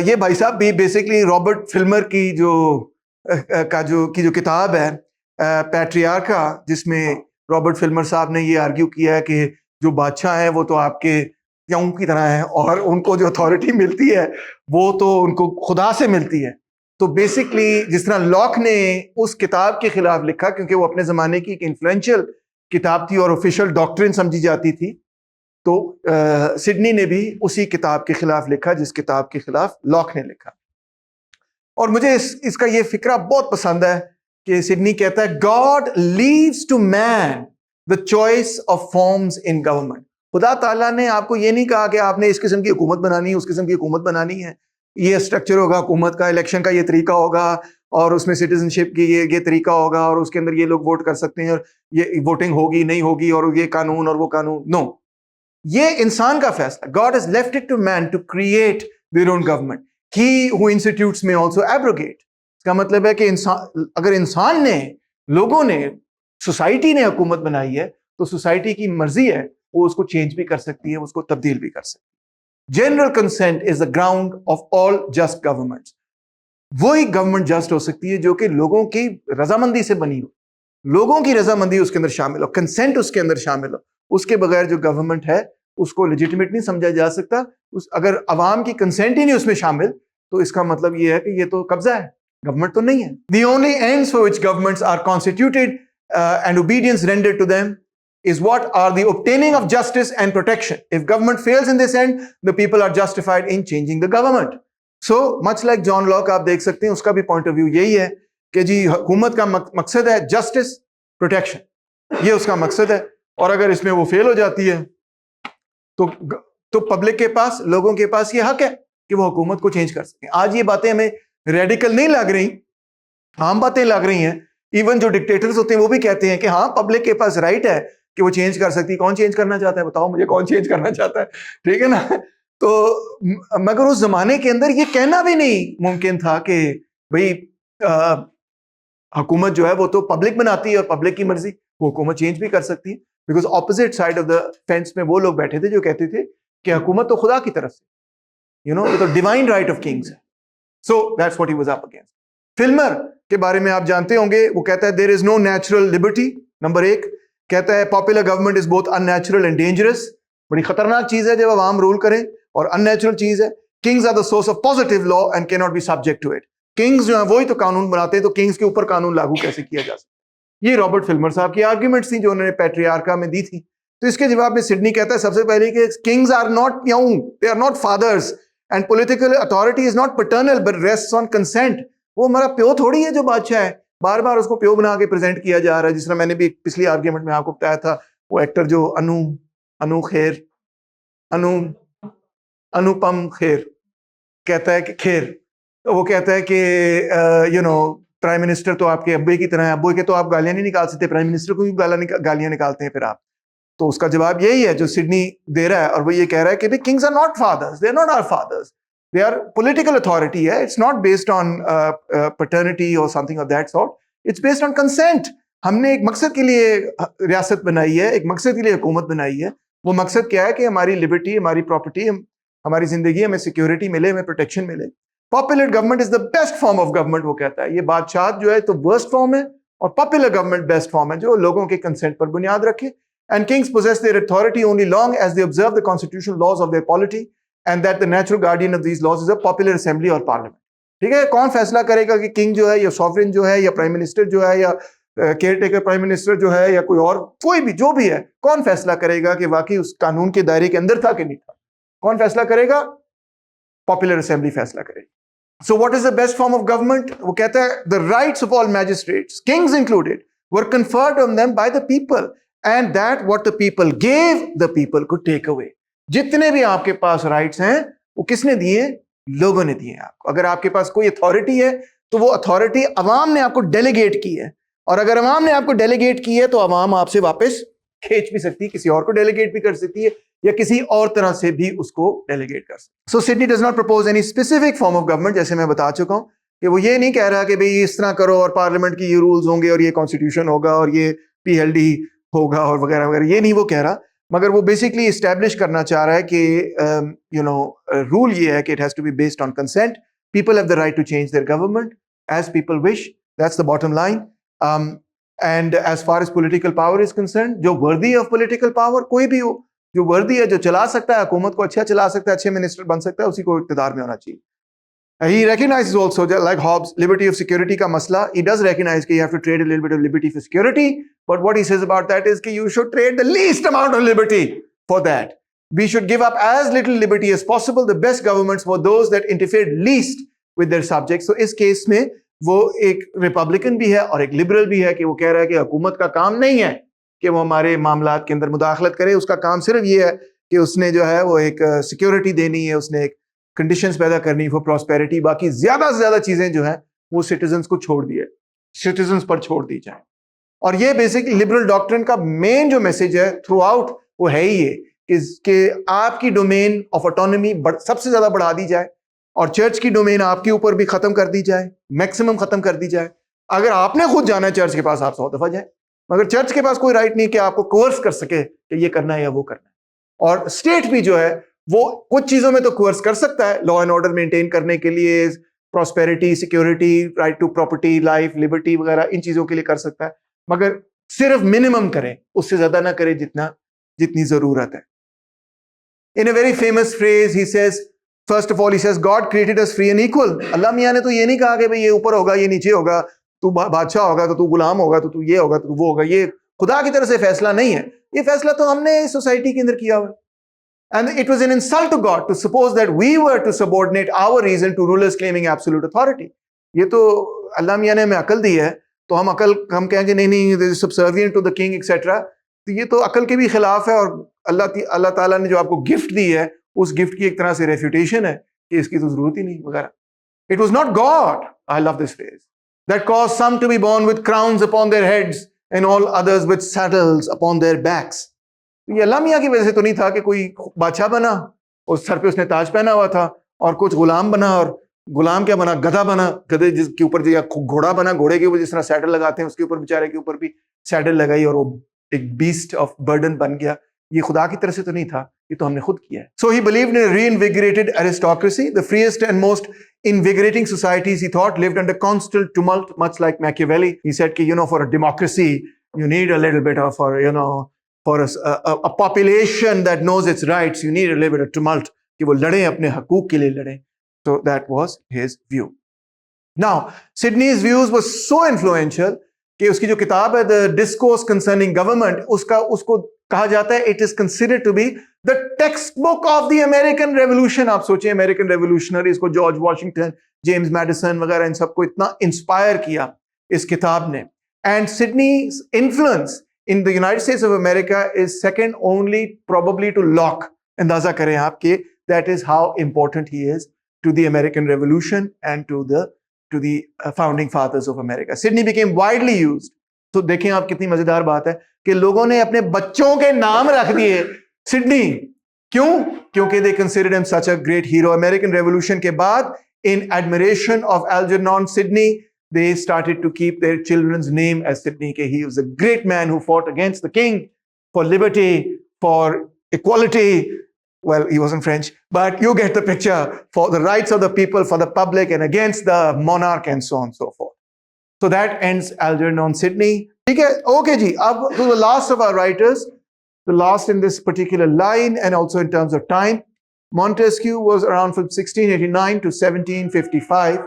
Speaker 1: ये भाई साहब भी बेसिकली रॉबर्ट फिल्मर की जो किताब है पैट्रियार्का, जिसमें रॉबर्ट फिल्मर साहब ने ये आर्ग्यू किया है कि जो बादशाह हैं वो तो आपके प्याऊं की तरह हैं और उनको जो अथॉरिटी मिलती है वो तो उनको खुदा से मिलती है। तो बेसिकली जिस तरह लॉक ने उस किताब के खिलाफ लिखा, क्योंकि वो अपने जमाने की एक इन्फ्लुएंशियल किताब थी और ऑफिशियल डॉक्ट्रिन समझी जाती थी, तो सिडनी ने भी उसी किताब के खिलाफ लिखा जिस किताब के खिलाफ लॉक ने लिखा। और मुझे इसका ये फिक्रा बहुत पसंद है कि सिडनी कहता है, God leaves to man the choice of forms in government. खुदा ताला ने आपको ये नहीं कहा कि आपने इस किस्म की हुकूमत बनानी है, उस किस्म की हुकूमत बनानी है, ये स्ट्रक्चर होगा हुकूमत का, इलेक्शन का ये तरीका होगा और उसमें सिटीजनशिप की ये तरीका होगा और उसके अंदर ये लोग वोट कर सकते हैं और ये वोटिंग होगी नहीं होगी और ये कानून और वो कानून। नो, ये इंसान का फैसला। God has left it to man to create their own government. He who institutes may also abrogate. इसका मतलब है कि अगर इंसान ने, लोगों ने, सोसाइटी ने हुकूमत बनाई है तो सोसाइटी की मर्जी है, वो उसको चेंज भी कर सकती है, उसको तब्दील भी कर सकती है। General consent is the ground of all just governments. वही गवर्नमेंट जस्ट हो सकती है जो कि लोगों की रजामंदी से बनी हो, लोगों की रजामंदी उसके अंदर शामिल हो, कंसेंट उसके अंदर शामिल हो। उसके बगैर जो गवर्नमेंट है उसको लेजिटिमेट नहीं समझा जा सकता। अगर अवाम की कंसेंट ही नहीं उसमें शामिल तो इसका मतलब ये है कि ये तो कब्जा है, गवर्नमेंट तो नहीं है। The only ends for which governments are constituted and obedience rendered to them is what are the obtaining of justice and protection. If government fails in this end, the people are justified in changing the government. So much like John Locke, आप देख सकते हैं उसका भी point of view यही है कि जी हुकूमत का मकसद है जस्टिस प्रोटेक्शन, ये उसका मकसद है। और अगर इसमें वो फेल हो जाती है तो पब्लिक के पास, लोगों के पास ये हक है कि वो हुकूमत को चेंज कर सकें। आज ये बातें हमें रेडिकल नहीं लग रही, आम बातें लग रही हैं। इवन जो डिक्टेटर्स होते हैं वो भी कहते हैं कि हाँ पब्लिक के पास राइट है कि वो चेंज कर सकती है। कौन चेंज करना चाहता है, बताओ मुझे, कौन चेंज करना चाहता है? ठीक है ना। तो मगर उस जमाने के अंदर ये कहना भी नहीं मुमकिन था कि भाई हुकूमत जो है वो तो पब्लिक बनाती है और पब्लिक की मर्जी, वो हुकूमत चेंज भी कर सकती है। Because opposite side of the fence में वो लोग बैठे थे जो कहते थे कि हुकूमत तो खुदा की तरफ से, यू नो, ये तो डिवाइन राइट ऑफ किंग्स है। So that's what he was up against. Filmer के बारे में आप जानते होंगे, वो कहता है there is no natural liberty. Number 1 कहता है popular government is both unnatural and dangerous. बड़ी खतरनाक चीज है जब आवाम रूल करें, और अननेचुरल चीज है। Kings are the source of positive law and can not be subject to it. Kings जो है वही तो कानून बनाते हैं, तो किंग्स के ऊपर कानून लागू कैसे किया जा सकता है? ये रॉबर्ट फिल्मर साहब की आर्ग्यूमेंट्स थी जो उन्होंने पैट्रियार्का में दी थी। तो इसके जवाब में सिडनी कहता है सबसे पहले कि kings are not young, they are not fathers and political authority is not paternal but rests on consent. वो हमारा प्यो थोड़ी है जो बादशाह है, बार बार उसको प्यो बना के प्रेजेंट किया जा रहा है। जिस तरह मैंने भी पिछली आर्ग्यूमेंट में आपको बताया था, वो एक्टर जो अनुपम खेर कहता है कि तो वो कहता है कि यू नो प्राइम मिनिस्टर तो आपके अब्बे की तरह है, अब्बे के तो आप गालियां नहीं निकाल सकते, प्राइम मिनिस्टर को भी गालियां निकालते हैं फिर आप। तो उसका जवाब यही है जो सिडनी दे रहा है, और वो ये कह रहा है कि kings are not fathers, they are not our fathers, they are political authority है, it's not based on paternity और something of that sort, it's based on consent. हमने एक मकसद के लिए रियासत बनाई है, एक मकसद के लिए हुकूमत बनाई है। वो मकसद क्या है कि हमारी लिबर्टी, हमारी प्रॉपर्टी, हमारी जिंदगी, हमें सिक्योरिटी मिले, हमें प्रोटेक्शन मिले। Popular government is the best form of government, वो कहता है। ये बादशाह जो है तो वर्स्ट फॉर्म है, और पॉपुलर गवर्नमेंट बेस्ट फॉर्म है जो लोगों के कंसेंट पर बुनियाद रखे। And Kings possess their authority only long as they observe the constitutional laws of their polity and that the natural guardian of these laws is a popular assembly or parliament। ठीक है, कौन फैसला करेगा कि king जो है या sovereign जो है या प्राइम मिनिस्टर जो है या केयर टेकर प्राइम मिनिस्टर जो है या कोई और, कोई भी जो भी है, कौन फैसला करेगा कि वाकई उस कानून के दायरे के अंदर था कि नहीं था? कौन फैसला करेगा? पॉपुलर असेंबली फैसला करेगी। So what is the best form of government? वो कहता है the rights of all magistrates, kings included, were conferred on them by the people, and that what the people gave, the people could take away। जितने भी आपके पास rights हैं वो किसने दिए? लोगों ने दिए आपको। अगर आपके पास कोई अथॉरिटी है तो वो अथॉरिटी अवाम ने आपको डेलीगेट की है, और अगर अवाम ने आपको डेलीगेट की है तो अवाम आपसे वापस खींच भी सकती है, किसी और को डेलीगेट भी कर सकती है, या किसी और तरह से भी उसको डेलीगेट कर सकते। So Sidney does not propose any specific form of government, जैसे मैं बता चुका हूं कि वो ये नहीं कह रहा कि भाई इस तरह करो और पार्लियामेंट की ये रूल्स होंगे और ये कॉन्स्टिट्यूशन होगा और ये पीएलडी होगा और वगैरह वगैरह, ये नहीं वो कह रहा। मगर वो बेसिकली इस्टेब्लिश करना चाह रहा है कि रूल ये है कि it has to be based on consent, people have the right to change their government as people wish, that's the bottom line. And as far as political power is concerned, जो worthy of political power कोई भी हो, जो वर्दी है, जो चला सकता है, हुकूमत को अच्छा चला सकता है, अच्छे मिनिस्टर बन सकता है, उसी को इक़्तिदार में होना चाहिए। He recognizes also that, like Hobbes, liberty of security का मसला, he does recognize that you have to trade a little bit of liberty for security, but what he says about that is that you should trade the least amount of liberty for that. We should give up as little liberty as possible. The best governments were those that interfered least with their subjects. So इस case में वो एक Republican भी है और एक liberal भी है कि वो कह रहा है कि हुकूमत का काम नहीं है कि वो हमारे मामलात के अंदर मुदाखलत करे, उसका काम सिर्फ ये है कि उसने जो है वो एक सिक्योरिटी देनी है, उसने एक कंडीशंस पैदा करनी फॉर प्रॉस्पेरिटी। बाकी ज्यादा से ज्यादा चीजें जो है वो सिटीजन्स को छोड़ दी है, सिटीजन्स पर छोड़ दी जाए। और ये बेसिकली लिबरल डॉक्ट्रिन का मेन जो मैसेज है थ्रू आउट वो है ही ये कि आपकी डोमेन ऑफ ऑटोनॉमी सबसे ज्यादा बढ़ा दी जाए और चर्च की डोमेन आपके ऊपर भी खत्म कर दी जाए, मैक्सिमम खत्म कर दी जाए। अगर आपने खुद जाना है चर्च के पास, आप 100 दफा जाए, मगर चर्च के पास कोई राइट नहीं कि आपको कोर्स कर सके कि ये करना है या वो करना है। और स्टेट भी जो है वो कुछ चीजों में तो कोर्स कर सकता है, लॉ एंड ऑर्डर मेंटेन करने के लिए, prosperity, security, right to property, life, liberty वगैरह, इन चीजों के लिए कर सकता है, मगर सिर्फ मिनिमम करे, उससे ज्यादा ना करे जितनी जरूरत है। In a very famous phrase he says, first of all he says, God created us free and equal. अल्लाह मियां ने तो ये नहीं कहा कि भाई ये ऊपर होगा, ये नीचे होगा, तू बादशाह होगा तो तू गुलाम होगा, तो तू ये होगा तो तू वो होगा। ये खुदा की तरफ से फैसला नहीं है, ये फैसला तो हमने सोसाइटी के अंदर किया हुआ है। And it was an insult to God to suppose that we were to subordinate our reason to rulers claiming absolute authority। ये तो अल्लाह मियां ने हमें अकल दी है, तो हम कहेंगे नहीं subservient to the king etc। तो ये तो अकल के भी खिलाफ है, और अल्लाह ताला ने जो आपको गिफ्ट दी है उस गिफ्ट की एक तरह से रेफ्यूटेशन है कि इसकी तो जरूरत ही नहीं वगैरह। It was not God, I love this phrase, that caused some to be born with crowns upon their heads and all others with saddles upon their backs। ये अल्लाह मियां की वजह से तो नहीं था कि कोई बादशाह बना और सर पे उसने ताज पहना हुआ था, और कुछ गुलाम बना, और गुलाम क्या बना, गधा बना, गधे जिसके ऊपर या घोड़ा बना, घोड़े के ऊपर जिस तरह सैडल लगाते हैं उसके ऊपर, बेचारे के ऊपर भी सैडल लगाई और वो एक बीस्ट ऑफ बर्डन बन गया। ये खुदा की तरफ से तो नहीं था, ये तो हमने खुद किया है। So he believed in reinvigorated aristocracy, the freest and most invigorating societies, he thought, lived under constant tumult, much like Machiavelli. He said कि for a democracy you need a little bit of, for a population that knows its rights, you need a little bit of tumult, कि वो लड़े, अपने हकूक के लिए लड़े। So that was his view. Now, Sidney's views were so influential कि उसकी जो किताब है The Discourse Concerning Government, उसको कहा जाता है, it is considered to be the textbook of the American Revolution। आप सोचिए, अमेरिकन रेवोल्यूशनरीज को, जॉर्ज वॉशिंगटन, जेम्स मैडिसन वगैरह, इन सबको इतना इंस्पायर किया इस किताब ने। एंड सिडनी's influence in the United States of America is second only probably to Locke। अंदाजा करें आप कि that is how important he is to the American Revolution and to the founding fathers of America। Sidney became widely used तो देखें आप कितनी मजेदार बात है कि लोगों ने अपने बच्चों के नाम रख दिए सिडनी। क्यों? क्योंकि they considered him such a great hero. American revolution के बाद in admiration of Algernon Sidney they started to keep their children's name as Sidney. He was a great man who fought against the king for liberty, for equality. Well, he wasn't French, but you get the picture. For the rights of the people, for the public, and against the monarch, and so on and so forth. So that ends Algernon Sidney. Okay, ji. Ab to the last of our writers, the last in this particular line, and also in terms of time, Montesquieu was around from 1689 to 1755,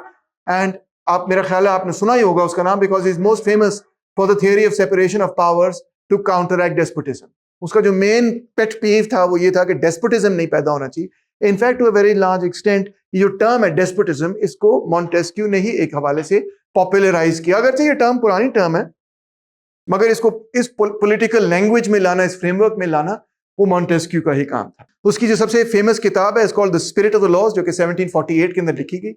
Speaker 1: and आप मेरा ख्याल है आपने सुना ही होगा उसका नाम, because is most famous for the theory of separation of powers to counteract despotism. उसका जो मेन पेट पीव था वो ये था कि डेस्पोटिज्म नहीं पैदा होना चाहिए। In fact to a very large extent ये जो टर्म है डेस्पोटिज्म, इसको मॉन्टेस्क्यू ने ही एक हवाले से पॉपुलराइज किया। अगरचे ये टर्म पुरानी टर्म है, मगर इसको इस पॉलिटिकल लैंग्वेज में लाना, इस फ्रेमवर्क में लाना, वो मॉन्टेस्क्यू का ही काम था। उसकी जो सबसे फेमस किताब है is called the spirit of the laws, जो कि 1748 के अंदर लिखी गई,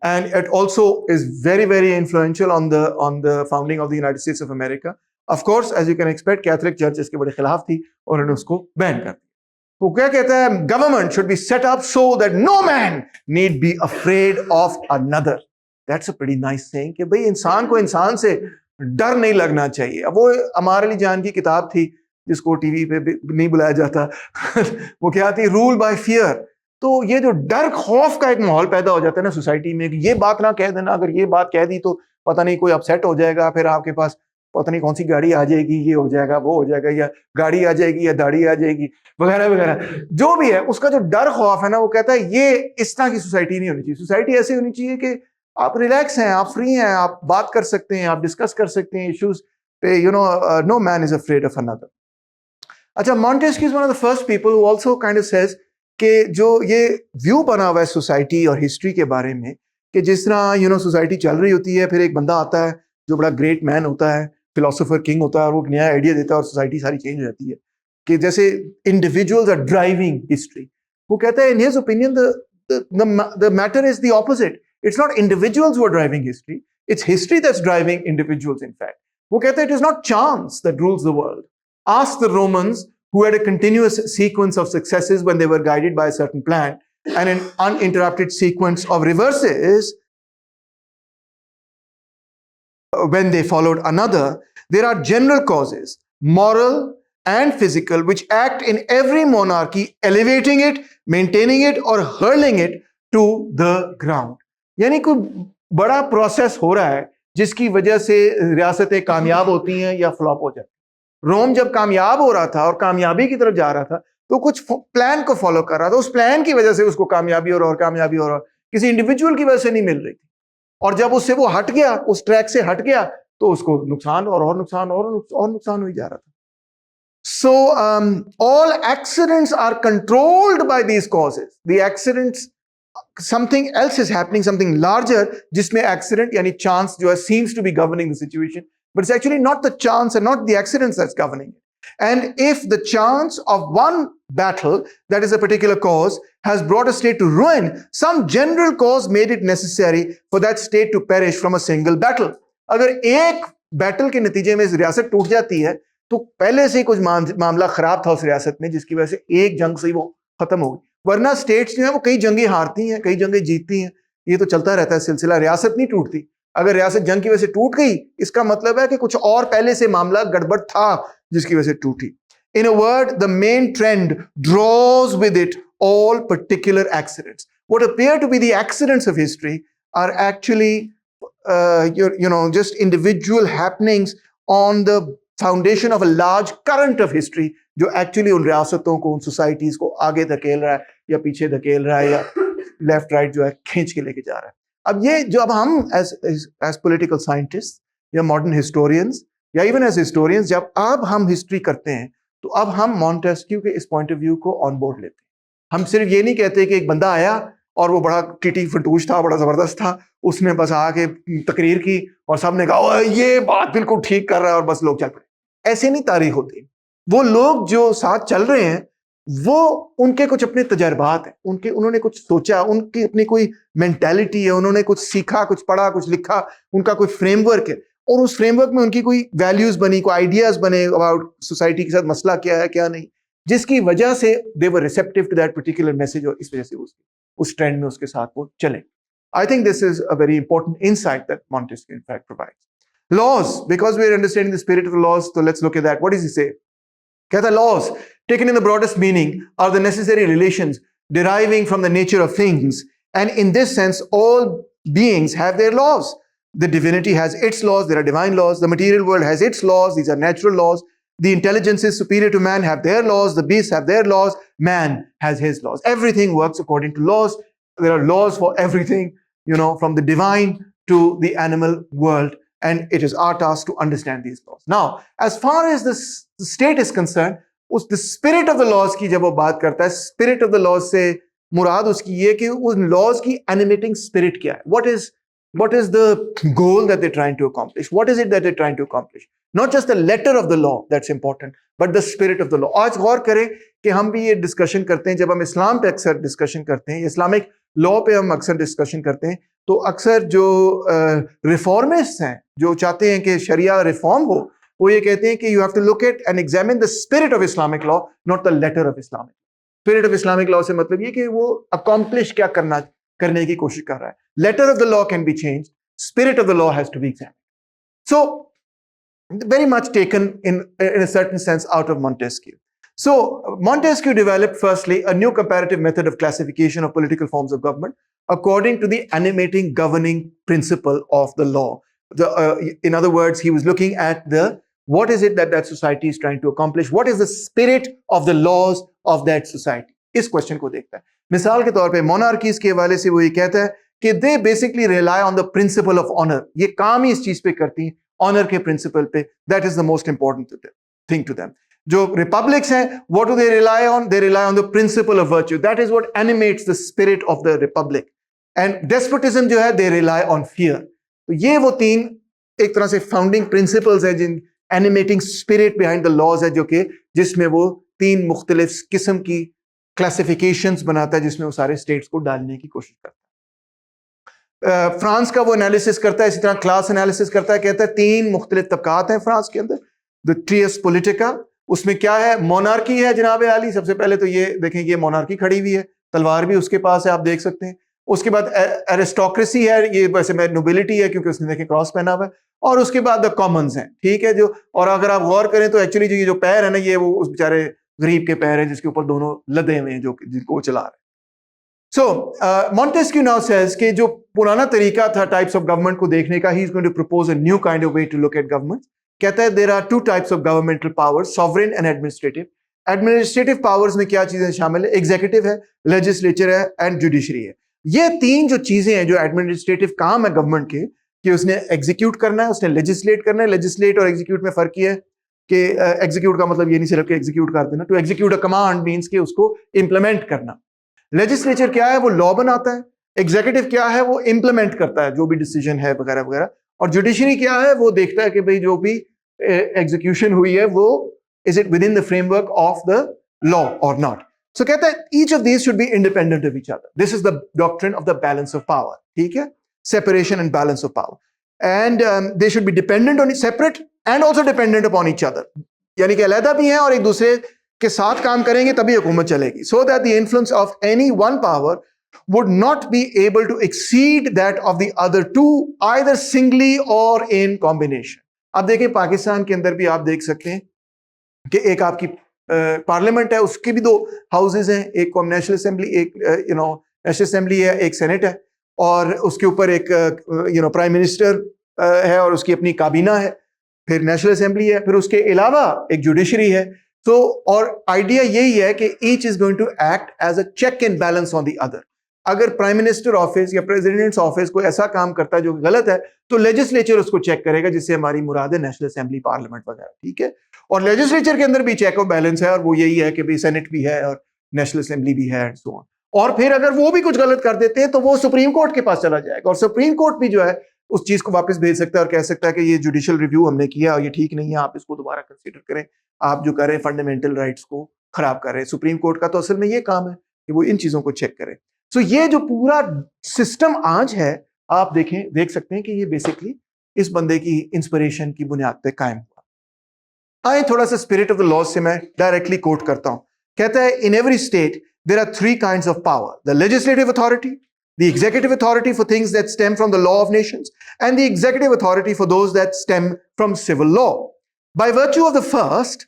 Speaker 1: and it also is very very influential on the founding of the United States of America. Of course as you can expect Catholic Church इसके बड़े खिलाफ थी और उन्होंने उसको बैन कर दिया। वो क्या कहता है? Government should be set up so that no man need be afraid of another. That's a pretty nice saying कि भाई इंसान को इंसान से डर नहीं लगना चाहिए। अब वो अमार अली जान की किताब थी जिसको टीवी पे नहीं बुलाया जाता वो क्या थी? Rule by fear. तो ये जो डर खौफ का एक माहौल पैदा हो जाता है ना सोसाइटी में, ये बात ना कह देना, अगर ये बात कह दी तो पता नहीं कोई अपसेट हो जाएगा, फिर आपके पास पता नहीं कौन सी गाड़ी आ जाएगी, ये हो जाएगा, वो हो जाएगा, या गाड़ी आ जाएगी या दाढ़ी आ जाएगी, वगैरह वगैरह। जो भी है उसका जो डर खौफ है ना, वो कहता है ये इस तरह की सोसाइटी नहीं होनी चाहिए। सोसाइटी ऐसी होनी चाहिए कि आप रिलैक्स हैं, आप फ्री हैं, आप बात कर सकते हैं, आप डिस्कस कर सकते हैं इश्यूज पे, no man is afraid of another. अच्छा, Montesquieu is one of the first people who also kind of says कि जो ये व्यू बना हुआ है सोसाइटी और हिस्ट्री के बारे में, कि जिस तरह सोसाइटी चल रही होती है, फिर एक बंदा आता है जो बड़ा ग्रेट मैन होता है, फिलोसोफर किंग होता है, और वो एक नया आइडिया देता है और सोसाइटी सारी चेंज हो जाती है, कि जैसे इंडिविजुअल्स आर ड्राइविंग हिस्ट्री। वो कहता है in his opinion the matter is the opposite. It's not individuals who are driving history, it's history that's driving individuals. In fact वो कहता है it is not chance that rules the world. Ask the Romans, who had a continuous sequence of successes when they were guided by a certain plan, and an uninterrupted sequence of reverses when they followed another. There are general causes, moral and physical, which act in every monarchy, elevating it, maintaining it, or hurling it to the ground. यानी कोई बड़ा process हो रहा है जिसकी वजह से रियासतें कामयाब होती हैं या फ्लॉप हो जाती हैं। रोम जब कामयाब हो रहा था और कामयाबी की तरफ जा रहा था, तो कुछ प्लान को फॉलो कर रहा था, उस प्लान की वजह से उसको कामयाबी और कामयाबी और किसी इंडिविजुअल की वजह से नहीं मिल रही थी। और जब उससे वो हट गया, उस ट्रैक से हट गया, तो उसको नुकसान और नुकसान और नुकसान हो जा रहा था। So all accidents are controlled by these causes. The accidents, something else is happening, something larger, जिसमें accident यानी chance जो है seems to be governing the situation. But it's actually not the chance and not the accidents that's governing it. And if the chance of one battle, that is a particular cause, has brought a state to ruin, some general cause made it necessary for that state to perish from a single battle. अगर एक battle के नतीजे में रियासत टूट जाती है, तो पहले से ही कुछ मामला खराब था उस रियासत में, जिसकी वजह से एक जंग से ही वो खत्म हो गई। वरना स्टेट्स जो है वो कई जंगें हारती हैं, कई जंगें जीतती हैं, ये तो चलता रहता है सिलसिला। रियासत नहीं टूटती। अगर रियासत जंग की वजह से टूट गई, इसका मतलब है कि कुछ और पहले से मामला गड़बड़ था जिसकी वजह से टूटी। In a word, the main trend draws with it all particular accidents. What appear to be the accidents of history are actually just individual happenings on the foundation of a large current of history, जो actually उन रियासतों को, उन societies को आगे धकेल रहा है या पीछे धकेल रहा है, या लेफ्ट राइट जो है खींच के लेके जा रहा है। अब ये जो अब हम as political scientists या modern historians या even as historians, जब अब हम हिस्ट्री करते हैं, तो अब हम मॉन्टेस्क्यू के इस पॉइंट ऑफ व्यू को ऑन बोर्ड लेते हैं। हम सिर्फ ये नहीं कहते कि एक बंदा आया और वो बड़ा टिटी फटूश था, बड़ा जबरदस्त था, उसने बस आके तकरीर की और सबने कहा ये बात बिल्कुल ठीक कर रहा है और बस लोग चल पड़े। ऐसे नहीं तारीख होती। वो लोग जो साथ चल रहे हैं, वो उनके कुछ अपने तजर्बात हैं, उन्होंने कुछ सोचा, उनकी अपनी कोई मेंटालिटी है, उन्होंने कुछ सीखा, कुछ पढ़ा, कुछ लिखा, उनका कोई फ्रेमवर्क है, और उस फ्रेमवर्क में उनकी कोई वैल्यूज बनी, कोई आइडियाज बने अबाउट सोसाइटी के साथ मसला क्या है क्या नहीं, जिसकी वजह से they were receptive to that particular message, और इस वजह से उस ट्रेंड में उसके साथ वो चले. I think this is a very important insight that Montesquieu in fact provides. Laws, because we are understanding the spirit of the laws, so let's look at that. What does he say? कहता laws, taken in the broadest meaning, are the necessary relations deriving from the nature of things, and in this sense, all beings have their laws. The divinity has its laws, there are divine laws. The material world has its laws, these are natural laws. The intelligences superior to man have their laws, the beasts have their laws, man has his laws. Everything works according to laws. There are laws for everything, from the divine to the animal world, and it is our task to understand these laws. Now, as far as the state is concerned, the spirit of the laws की जब वो बात करता है, spirit of the laws से मुराद उसकी ये कि उन laws की animating spirit क्या है? What is the goal that they're trying to accomplish? What is it that they're trying to accomplish? Not just the letter of the law that's important, but the spirit of the law. आज गौर करें कि हम भी ये discussion करते हैं, जब हम इस्लाम पे अक्सर डिस्कशन करते हैं, इस्लामिक लॉ पे हम अक्सर डिस्कशन करते हैं, तो अक्सर जो रिफॉर्मिस्ट हैं, जो चाहते हैं कि शरिया रिफॉर्म हो, वो ये कहते हैं कि you have to look at and examine the spirit of Islamic law, not the letter of Islamic. Spirit of Islamic law से मतलब ये कि वो अकॉम्प्लिश क्या करने की कोशिश कर रहा है. Letter of the law can be changed, spirit of the law has to be examined. So very much taken in a certain sense out of Montesquieu. So Montesquieu developed firstly a new comparative method of classification of political forms of government according to the animating governing principle of the law. In other words, he was looking at what is it that society is trying to accomplish, what is the spirit of the laws of that society. इस question को देखता है. मिसाल के तौर पे monarchies के हवाले से वो ये कहता है कि they basically rely on the principle of honour. ये काम ही इस चीज पे करती हैं, ऑनर के प्रिंसिपल पे. That is the most important thing to them. जो रिपब्लिक्स हैं, what do they rely on? They rely on the principle of virtue. That is what animates the spirit of the republic. And despotism जो है, दे rely on fear. तो ये वो तीन एक तरह से फाउंडिंग प्रिंसिपल्स है, जिन animating spirit behind the laws है, जो कि जिसमें वो तीन मुख्तलिफ किस्म की क्लासिफिकेशंस बनाता है, जिसमें वो सारे स्टेट्स को डालने की कोशिश करता है. फ्रांस का वो एनालिसिस करता है, इसी तरह क्लास एनालिसिस करता है. कहता है तीन मुख्तलिफ तबकात हैं फ्रांस के अंदर. द ट्रियस पॉलिटिका, उसमें क्या है? मोनार्की है जनाब आली. सबसे पहले तो ये देखें, ये मोनार्की खड़ी हुई है, तलवार भी उसके पास है, आप देख सकते हैं. उसके बाद एरिस्टोक्रेसी है, ये वैसे में नोबिलिटी है क्योंकि उसने देखें क्रॉस पहना हुआ है. और उसके बाद द कॉमन्स हैं, ठीक है. जो और अगर आप गौर करें तो एक्चुअली ये जो पैर है ना, ये वो उस बेचारे गरीब के पैर हैं जिसके ऊपर दोनों लदे हुए हैं, जो जिनको वो चला रहे हैं. So Montesquieu now says कि जो पुराना तरीका था टाइप्स ऑफ गवर्नमेंट को देखने का, he is going to propose a new kind of way to look at government. कहता है there are two types of governmental powers, sovereign and administrative. Administrative powers में क्या चीजें शामिल है? एग्जीक्यूटिव है, लेजिस्लेचर है एंड जुडिशरी है. ये तीन जो चीजें हैं, जो एडमिनिस्ट्रेटिव काम है गवर्नमेंट के, कि उसने एग्जीक्यूट करना है, उसने लेजिस्लेट करना है. लेजिस्लेट और एग्जीक्यूट में फर्क ये है कि एग्जीक्यूट का मतलब ये नहीं सिर्फ कि एग्जीक्यूट कर देना. To execute a command means कि उसको इंप्लीमेंट करना. लेजिस्लेचर क्या है? वो लॉ बनाता है. एग्जीक्यूटिव क्या है? वो इंप्लीमेंट करता है जो भी डिसीजन है वगैरह वगैरह. और जुडिशरी क्या है? वो देखता है कि भाई जो भी एग्जीक्यूशन हुई है वो is it with in the framework of the law और नॉट. सो कहता है each of these should be independent of each other. This is the doctrine of the balance of power. ठीक है, separation and balance of power. And they should be dependent on separate and also dependent upon each other. यानी कि अलहदा भी हैं और एक दूसरे के साथ काम करेंगे तभी हुकूमत चलेगी. So that the influence of any one power would not be able to exceed that of the other two, either singly or in combination. अब देखें पाकिस्तान के अंदर भी आप देख सकते हैं कि एक आपकी पार्लियामेंट है, उसके भी दो हाउसेज हैं. एक को नेशनल असेंबली, एक नेशनल असेंबली है, एक सेनेट है, और उसके ऊपर एक प्राइम मिनिस्टर है और उसकी अपनी काबीना है. फिर नेशनल असेंबली है, फिर उसके अलावा एक जुडिशरी है. तो और आइडिया यही है कि each is going to act as a check and balance on the other. अगर प्राइम मिनिस्टर ऑफिस या प्रेसिडेंट्स ऑफिस कोई ऐसा काम करता है जो गलत है, तो लेजिस्लेचर उसको चेक करेगा, जिससे हमारी मुराद है नेशनल असेंबली, पार्लियामेंट वगैरह. ठीक है, और लेजिस्लेचर के अंदर भी चेक और बैलेंस है, और वो यही है कि भाई सेनेट भी है और नेशनल असेंबली भी है एंड सो ऑन. और फिर अगर वो भी कुछ गलत कर देते हैं तो वो सुप्रीम कोर्ट के पास चला जाएगा, और सुप्रीम कोर्ट भी जो है उस चीज को वापस भेज सकता है और कह सकता है कि ये जुडिशियल रिव्यू हमने किया और ये ठीक नहीं है, आप इसको दोबारा कंसीडर करें, आप जो कर रहे हैं फंडामेंटल राइट्स को खराब कर रहे हैं. सुप्रीम कोर्ट का तो असल में ये काम है कि वो इन चीजों को चेक करे. सो ये जो पूरा सिस्टम आज है, आप देख सकते हैं कि ये बेसिकली इस बंदे की इंस्पिरेशन की बुनियाद पे कायम हुआ। आए थोड़ा सा स्पिरिट ऑफ द लॉ से मैं डायरेक्टली कोट करता हूं। कहता है in every state there are three kinds of power, the legislative authority, the executive authority for things that stem from the law of nations, and the executive authority for those that stem from civil law. By virtue of the first,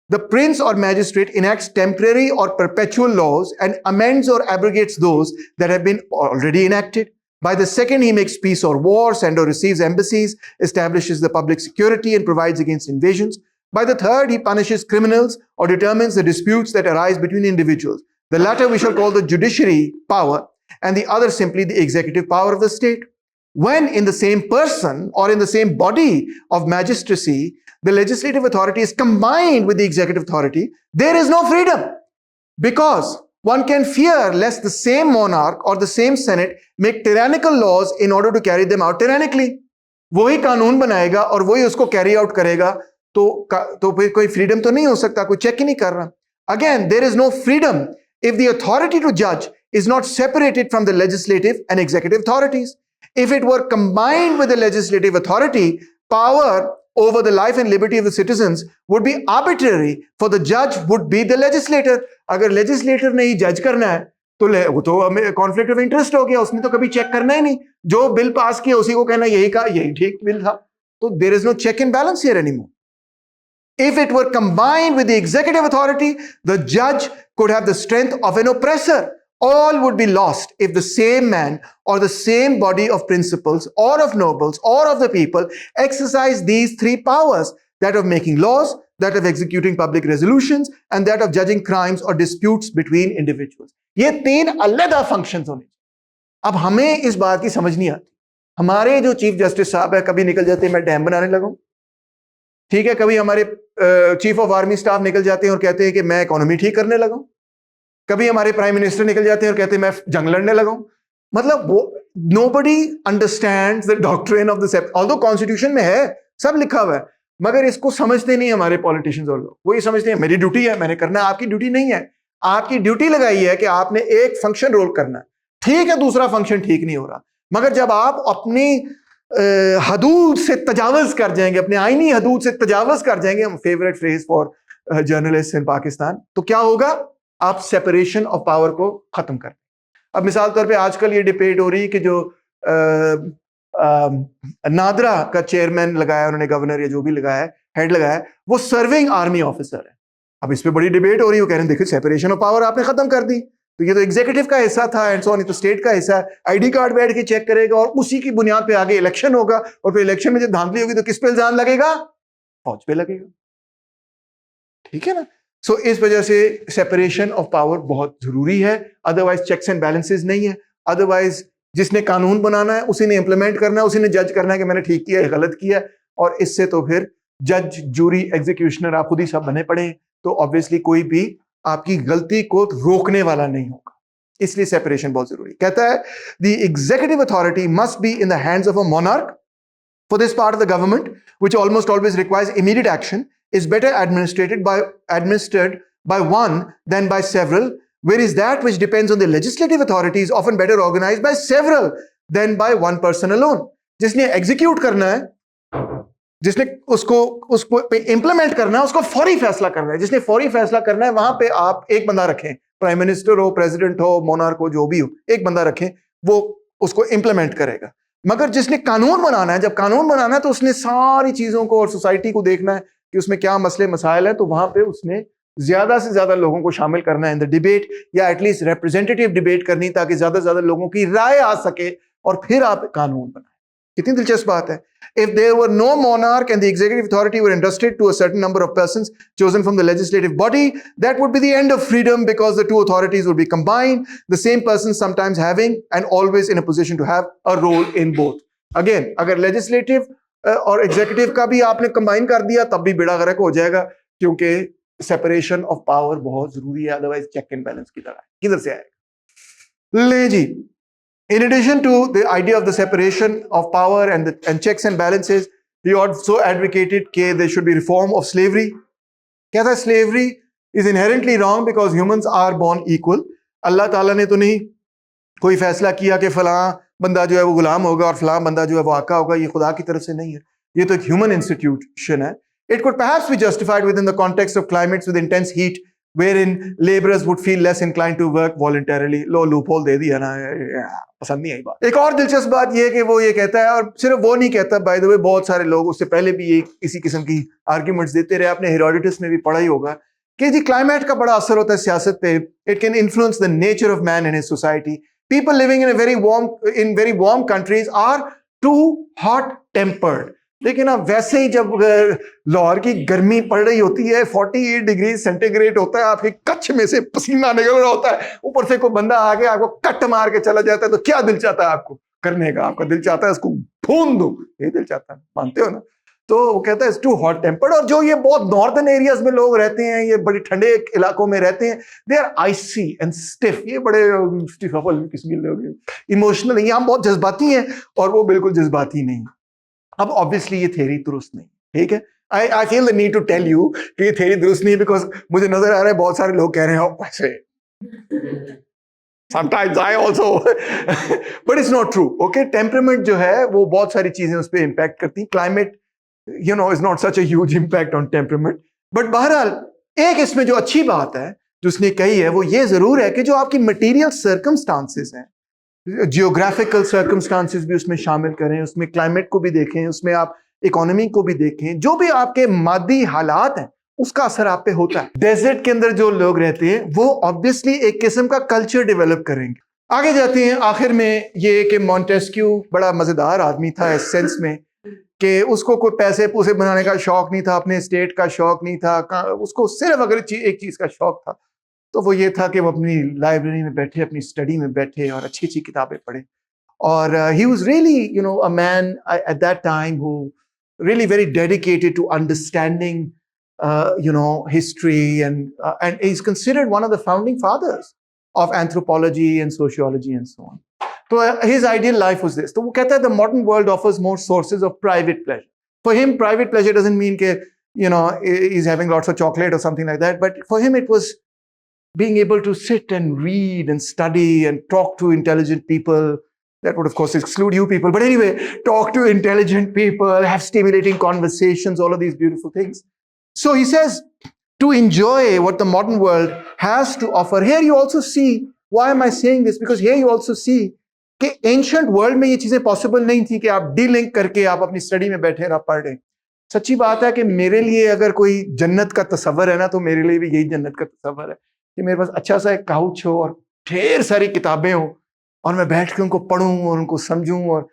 Speaker 1: the prince or magistrate enacts temporary or perpetual laws and amends or abrogates those that have been already enacted. By the second, he makes peace or war, sends or receives embassies, establishes the public security, and provides against invasions. By the third, he punishes criminals or determines the disputes that arise between individuals. The latter we shall call the judiciary power, and the other simply the executive power of the state. When in the same person or in the same body of magistracy, the legislative authority is combined with the executive authority, there is no freedom, because one can fear lest the same monarch or the same senate make tyrannical laws in order to carry them out tyrannically. वही कानून बनाएगा और वही उसको carry out करेगा, तो फिर कोई फ्रीडम तो नहीं हो सकता, कोई चेक ही नहीं कर रहा। Again, there is no freedom if the authority to judge is not separated from the legislative and executive authorities. If it were combined with the legislative authority, power over the life and liberty of the citizens would be arbitrary, for the judge would be the legislator. अगर legislator ने ही judge करना है वो तो हमें conflict of interest हो गया, उसने तो कभी check करना ही नहीं, जो बिल पास किया उसी को कहना यही का यही ठीक बिल था, तो there is no check and balance here anymore. If it were combined with the executive authority, the judge could have the strength of an oppressor. All would be lost if the same man or the same body of principals or of nobles or of the people exercise these three powers, that of making laws, that of executing public resolutions, and that of judging crimes or disputes between individuals. ये तीन अलग functions होने। अब हमें इस बात की समझ नहीं आती। हमारे जो चीफ जस्टिस साहब है कभी निकल जाते हैं मैं डैम बनाने लगा, ठीक है, कभी हमारे चीफ ऑफ आर्मी स्टाफ निकल जाते हैं और कहते हैं कि मैं इकोनॉमी ठीक करने लगा, कभी हमारे प्राइम मिनिस्टर निकल जाते हैं और कहते हैं मैं जंग लड़ने लगा। मतलब वो nobody understands the doctrine of the shape, although constitution में है, सब लिखा हुआ है, मगर इसको समझते नहीं हमारे पॉलिटिशियंस और लोग। वो ये समझते हैं मेरी ड्यूटी है, मैंने करना है। आपकी ड्यूटी नहीं है, आपकी ड्यूटी लगाई है कि आपने एक फंक्शन रोल करना है, ठीक है, दूसरा फंक्शन ठीक नहीं हो रहा, मगर जब आप अपनी हदूद से तजावज कर जाएंगे, अपने आईनी हदूद से तजावज कर जाएंगे, हम फेवरेट फ्रेज फॉर जर्नलिस्ट इन पाकिस्तान, तो क्या होगा, आप सेपरेशन ऑफ पावर को खत्म कर। अब मिसाल तौर पे आजकल ये डिबेट हो रही है कि जो नादरा का चेयरमैन लगाया उन्होंने, गवर्नर या जो भी लगाया है, हेड लगाया है, वो सर्विंग आर्मी ऑफिसर है। अब इस पे बड़ी डिबेट हो रही है, वो कह रहे हैं देखिए सेपरेशन ऑफ पावर आपने खत्म कर दी, तो ये तो एग्जीक्यूटिव का हिस्सा था एंड सो ऑन, तो स्टेट का हिस्सा है, आईडी कार्ड बैठ के चेक करेगा और उसी की बुनियाद पे आगे इलेक्शन होगा, और फिर इलेक्शन में जब धांधली होगी तो किस पे इल्जाम लगेगा, फौज पे लगेगा, ठीक है ना। सो इस वजह से सेपरेशन ऑफ पावर बहुत जरूरी है, अदरवाइज चेक्स एंड बैलेंसेस नहीं है। अदरवाइज जिसने कानून बनाना है उसी ने इंप्लीमेंट करना है, उसी ने जज करना है कि मैंने ठीक किया है गलत किया है, और इससे तो फिर जज जूरी एग्जीक्यूशनर आप खुद ही सब बने पड़े, तो ऑब्वियसली कोई भी आपकी गलती को रोकने वाला नहीं होगा, इसलिए सेपरेशन बहुत जरूरी। कहता है the executive authority must be in the hands of a monarch, for this part of the government, which almost always requires immediate action, is better administered by one than by several, whereas that which depends on the legislative authority is often better organized by several than by one person alone. जिसने execute करना है, जिसने उसको पे implement करना है, उसको फौरी फैसला करना है, जिसने फौरी फैसला करना है वहां पे आप एक बंदा रखें, प्राइम मिनिस्टर हो, प्रेसिडेंट हो, मोनार्क हो, जो भी हो, एक बंदा रखें, वो उसको इंप्लीमेंट करेगा। मगर जिसने कानून बनाना है, जब कानून बनाना है तो उसने सारी चीजों को और सोसाइटी को देखना है कि उसमें क्या मसले मसाइल हैं, तो वहां पे उसने ज्यादा से ज्यादा लोगों को शामिल करना है इन द डिबेट, या एटलीस्ट रिप्रेजेंटेटिव डिबेट करनी, ताकि ज्यादा से ज्यादा लोगों की राय आ सके और फिर आप कानून बनाए। कितनी दिलचस्प बात है। If there were no monarch and the executive authority were entrusted to a certain number of persons chosen from the legislative body, that would be the end of freedom, because the two authorities would be combined, the same person sometimes having and always in a position to have a role in both. Again, अगर legislative और executive का भी आपने combine कर दिया तब भी बेड़ा गर्क हो जाएगा, क्योंकि separation of power बहुत जरूरी है, otherwise check and balance की तरह किधर से आएगा। ले जी, in addition to the idea of the separation of power and checks and balances, he also advocated that there should be reform of slavery. क्या था, slavery is inherently wrong because humans are born equal. अल्लाह ताला ने तो नहीं कोई फैसला किया कि फलां बंदा जो है वो गुलाम होगा और फलां बंदा जो है वो आका होगा, ये खुदा की तरफ से नहीं है, ये तो एक ह्यूमन इंस्टीट्यूशन है. It could perhaps be justified within the context of climates with intense heat, wherein laborers would feel less inclined to work voluntarily. Low loophole दे दिया ना, पसंद नहीं आई बात. एक और दिलचस्प बात ये है कि वो ये कहता है, और सिर्फ वो नहीं कहता, बाय द वे बहुत सारे लोग उससे पहले भी ये इसी किस्म की आर्ग्यूमेंट्स देते रहे. आपने हेरोडोटस में भी पढ़ा ही होगा कि जी क्लाइमेट का बड़ा असर होता है सियासत पे. It can influence the nature of man in his society. People living in very warm countries are too hot tempered. लेकिन अब वैसे ही जब लाहौर की गर्मी पड़ रही होती है, 48 डिग्री सेंटीग्रेड होता है, आपके कच्छ में से पसीना निकल रहा होता है, ऊपर से कोई बंदा आके आपको कट मार के चला जाता है, तो क्या दिल चाहता है आपको करने का? आपका दिल चाहता है उसको भून दो, ये दिल चाहता है, मानते हो ना? तो वो कहता है टू हॉट टेम्पर्ड. और जो ये बहुत नॉर्दर्न एरियाज में लोग रहते हैं, ये बड़े ठंडे इलाकों में रहते हैं, they are icy and stiff. ये बड़े स्टिफ किस्म के लोग, इमोशनल, यहाँ बहुत जज्बाती हैं और वो बिल्कुल जज्बाती नहीं. अब ऑब्वियसली ये थ्योरी दुरुस्त नहीं, ठीक है. I feel the need to tell you कि ये थ्योरी दुरुस्त नहीं, बिकॉज मुझे नजर आ रहा है बहुत सारे लोग कह रहे हैं वैसे. Sometimes I also, but it's not true. Okay, temperament जो है वो बहुत सारी चीजें उस पर इम्पैक्ट करती हैं. Climate is not such a huge impact on temperament. But बहरहाल एक इसमें जो अच्छी बात है जो उसने कही है वो ये जरूर है कि जो आपकी मटीरियल सर्कमस्टांसेस हैं, जियोग्राफिकल सर्कमस्टांसेस भी उसमें शामिल करें, उसमें क्लाइमेट को भी देखें, उसमें आप इकोनॉमी को भी देखें, जो भी आपके मादी हालात हैं उसका असर आप पे होता है. डेजर्ट के अंदर जो लोग रहते हैं वो ऑब्वियसली एक किस्म का कल्चर डेवलप करेंगे. आगे जाते हैं. आखिर में ये कि मॉन्टेस्क्यू बड़ा मजेदार आदमी था इस सेंस में कि उसको कोई पैसे पूसे बनाने का शौक नहीं था, अपने स्टेट का शौक नहीं था, उसको सिर्फ अगर एक चीज का शौक था तो वो ये था कि वो अपनी लाइब्रेरी में बैठे, अपनी स्टडी में बैठे और अच्छी अच्छी किताबें पढ़े. और he was really a man at that time who really very dedicated to understanding history, and he's considered one of the founding fathers of anthropology and sociology and so on. So his ideal life was this. So वो कहता है the modern world offers more sources of private pleasure. For him, private pleasure doesn't mean that he's having lots of chocolate or something like that. But for him, it was being able to sit and read and study and talk to intelligent people. That would, of course, exclude you people. But anyway, talk to intelligent people, have stimulating conversations, all of these beautiful things. So he says, to enjoy what the modern world has to offer. Here you also see, why am I saying this? Because here you also see कि ancient world में ये चीजें possible नहीं थी कि आप delink करके आप अपनी स्टडी में बैठे और आप पढ़ रहे. सच्ची बात है कि मेरे लिए अगर कोई जन्नत का तसव्वुर है ना, तो मेरे लिए भी यही जन्नत का तसव्वुर है कि मेरे पास अच्छा सा एक काउच हो और ढेर सारी किताबें हो और मैं बैठ के उनको पढूं और उनको समझूं और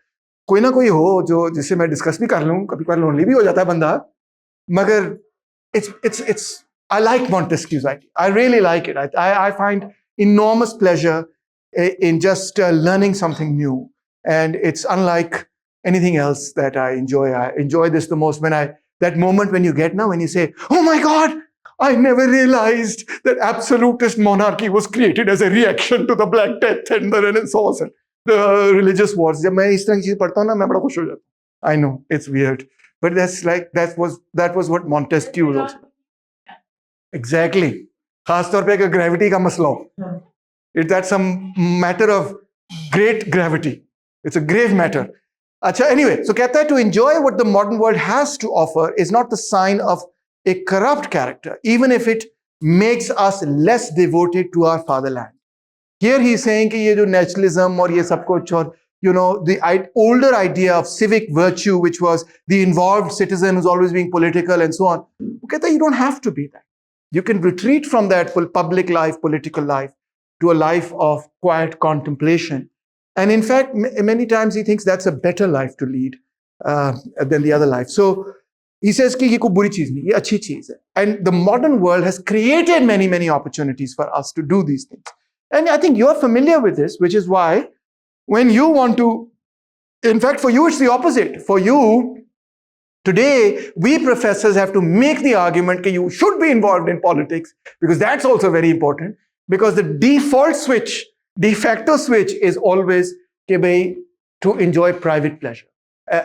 Speaker 1: कोई ना कोई हो जो जिससे मैं डिस्कस भी कर लूं. कभी कभार लोनली भी हो जाता है बंदा, मगर it's I like Montesquieu's idea. I really like it. I find enormous pleasure in just learning something new, and it's unlike anything else that I enjoy. I enjoy this the most when that moment when you get now when you say, oh my God, I never realized that absolutist monarchy was created as a reaction to the Black Death and the Renaissance and the religious wars. जब मैं इस तरह की चीज पढ़ता हूँ ना, मैं बड़ा खुश हो जाता हूँ. I know it's weird, but that was what Montesquieu was also. Exactly. खास तौर पे अगर ग्रेविटी का मसला हो, that's a matter of great gravity. It's a grave matter. Acha, anyway, so कहता है to enjoy what the modern world has to offer is not the sign of a corrupt character, even if it makes us less devoted to our fatherland. Here he is saying कि ये जो naturalism और ये सब कुछ और the older idea of civic virtue, which was the involved citizen who's always being political and so on, वो कहता है you don't have to be that. You can retreat from that public life, political life, to a life of quiet contemplation. And in fact, many times he thinks that's a better life to lead than the other life. So he says कि ये कोई बुरी चीज नहीं, ये अच्छी चीज है. And the modern world has created many, many opportunities for us to do these things. And I think you're familiar with this, which is why when you want to, in fact, for you, it's the opposite. For you, today, we professors have to make the argument that you should be involved in politics, because that's also very important. Because the default switch, de facto switch is always to enjoy private pleasure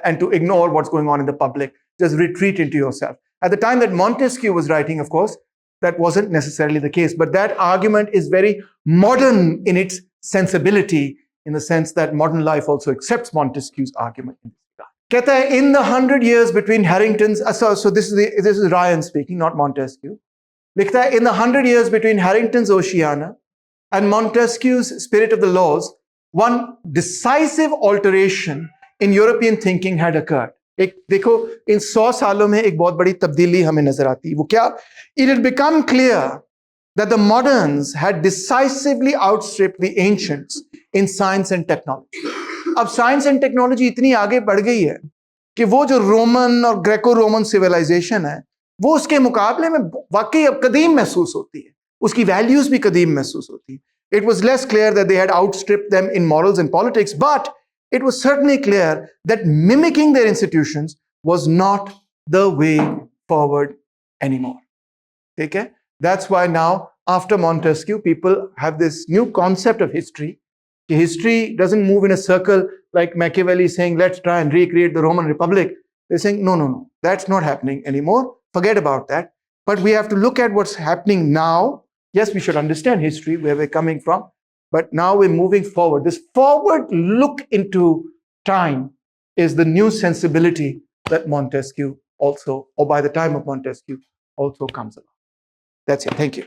Speaker 1: and to ignore what's going on in the public. Just retreat into yourself. At the time that Montesquieu was writing, of course, that wasn't necessarily the case. But that argument is very modern in its sensibility. in the sense that modern life also accepts Montesquieu's argument in this regard. कहता है, in the 100 years between Harrington's, so this is Ryan speaking, not Montesquieu. लिखता है, in the 100 years between Harrington's Oceana and Montesquieu's Spirit of the Laws, one decisive alteration in European thinking had occurred. एक देखो, इन 100 सालों में एक बहुत बड़ी तब्दीली हमें नजर आती है. वो क्या? It had become clear that the moderns had decisively outstripped the ancients in science and technology. अब साइंस एंड टेक्नोलॉजी इतनी आगे बढ़ गई है कि वो जो रोमन और ग्रेको रोमन सिविलाइजेशन है, वो उसके मुकाबले में वाकई अब कदीम महसूस होती है. उसकी वैल्यूज भी कदीम महसूस होती है. It was less clear that they had outstripped them in morals and politics, but it was certainly clear that mimicking their institutions was not the way forward anymore. Okay? That's why now, after Montesquieu, people have this new concept of history. History doesn't move in a circle like Machiavelli saying, let's try and recreate the Roman Republic. They're saying, no, that's not happening anymore. Forget about that. But we have to look at what's happening now. Yes, we should understand history, where we're coming from. But now we're moving forward. This forward look into time is the new sensibility that Montesquieu also, or by the time of Montesquieu, also comes along. That's it. Thank you.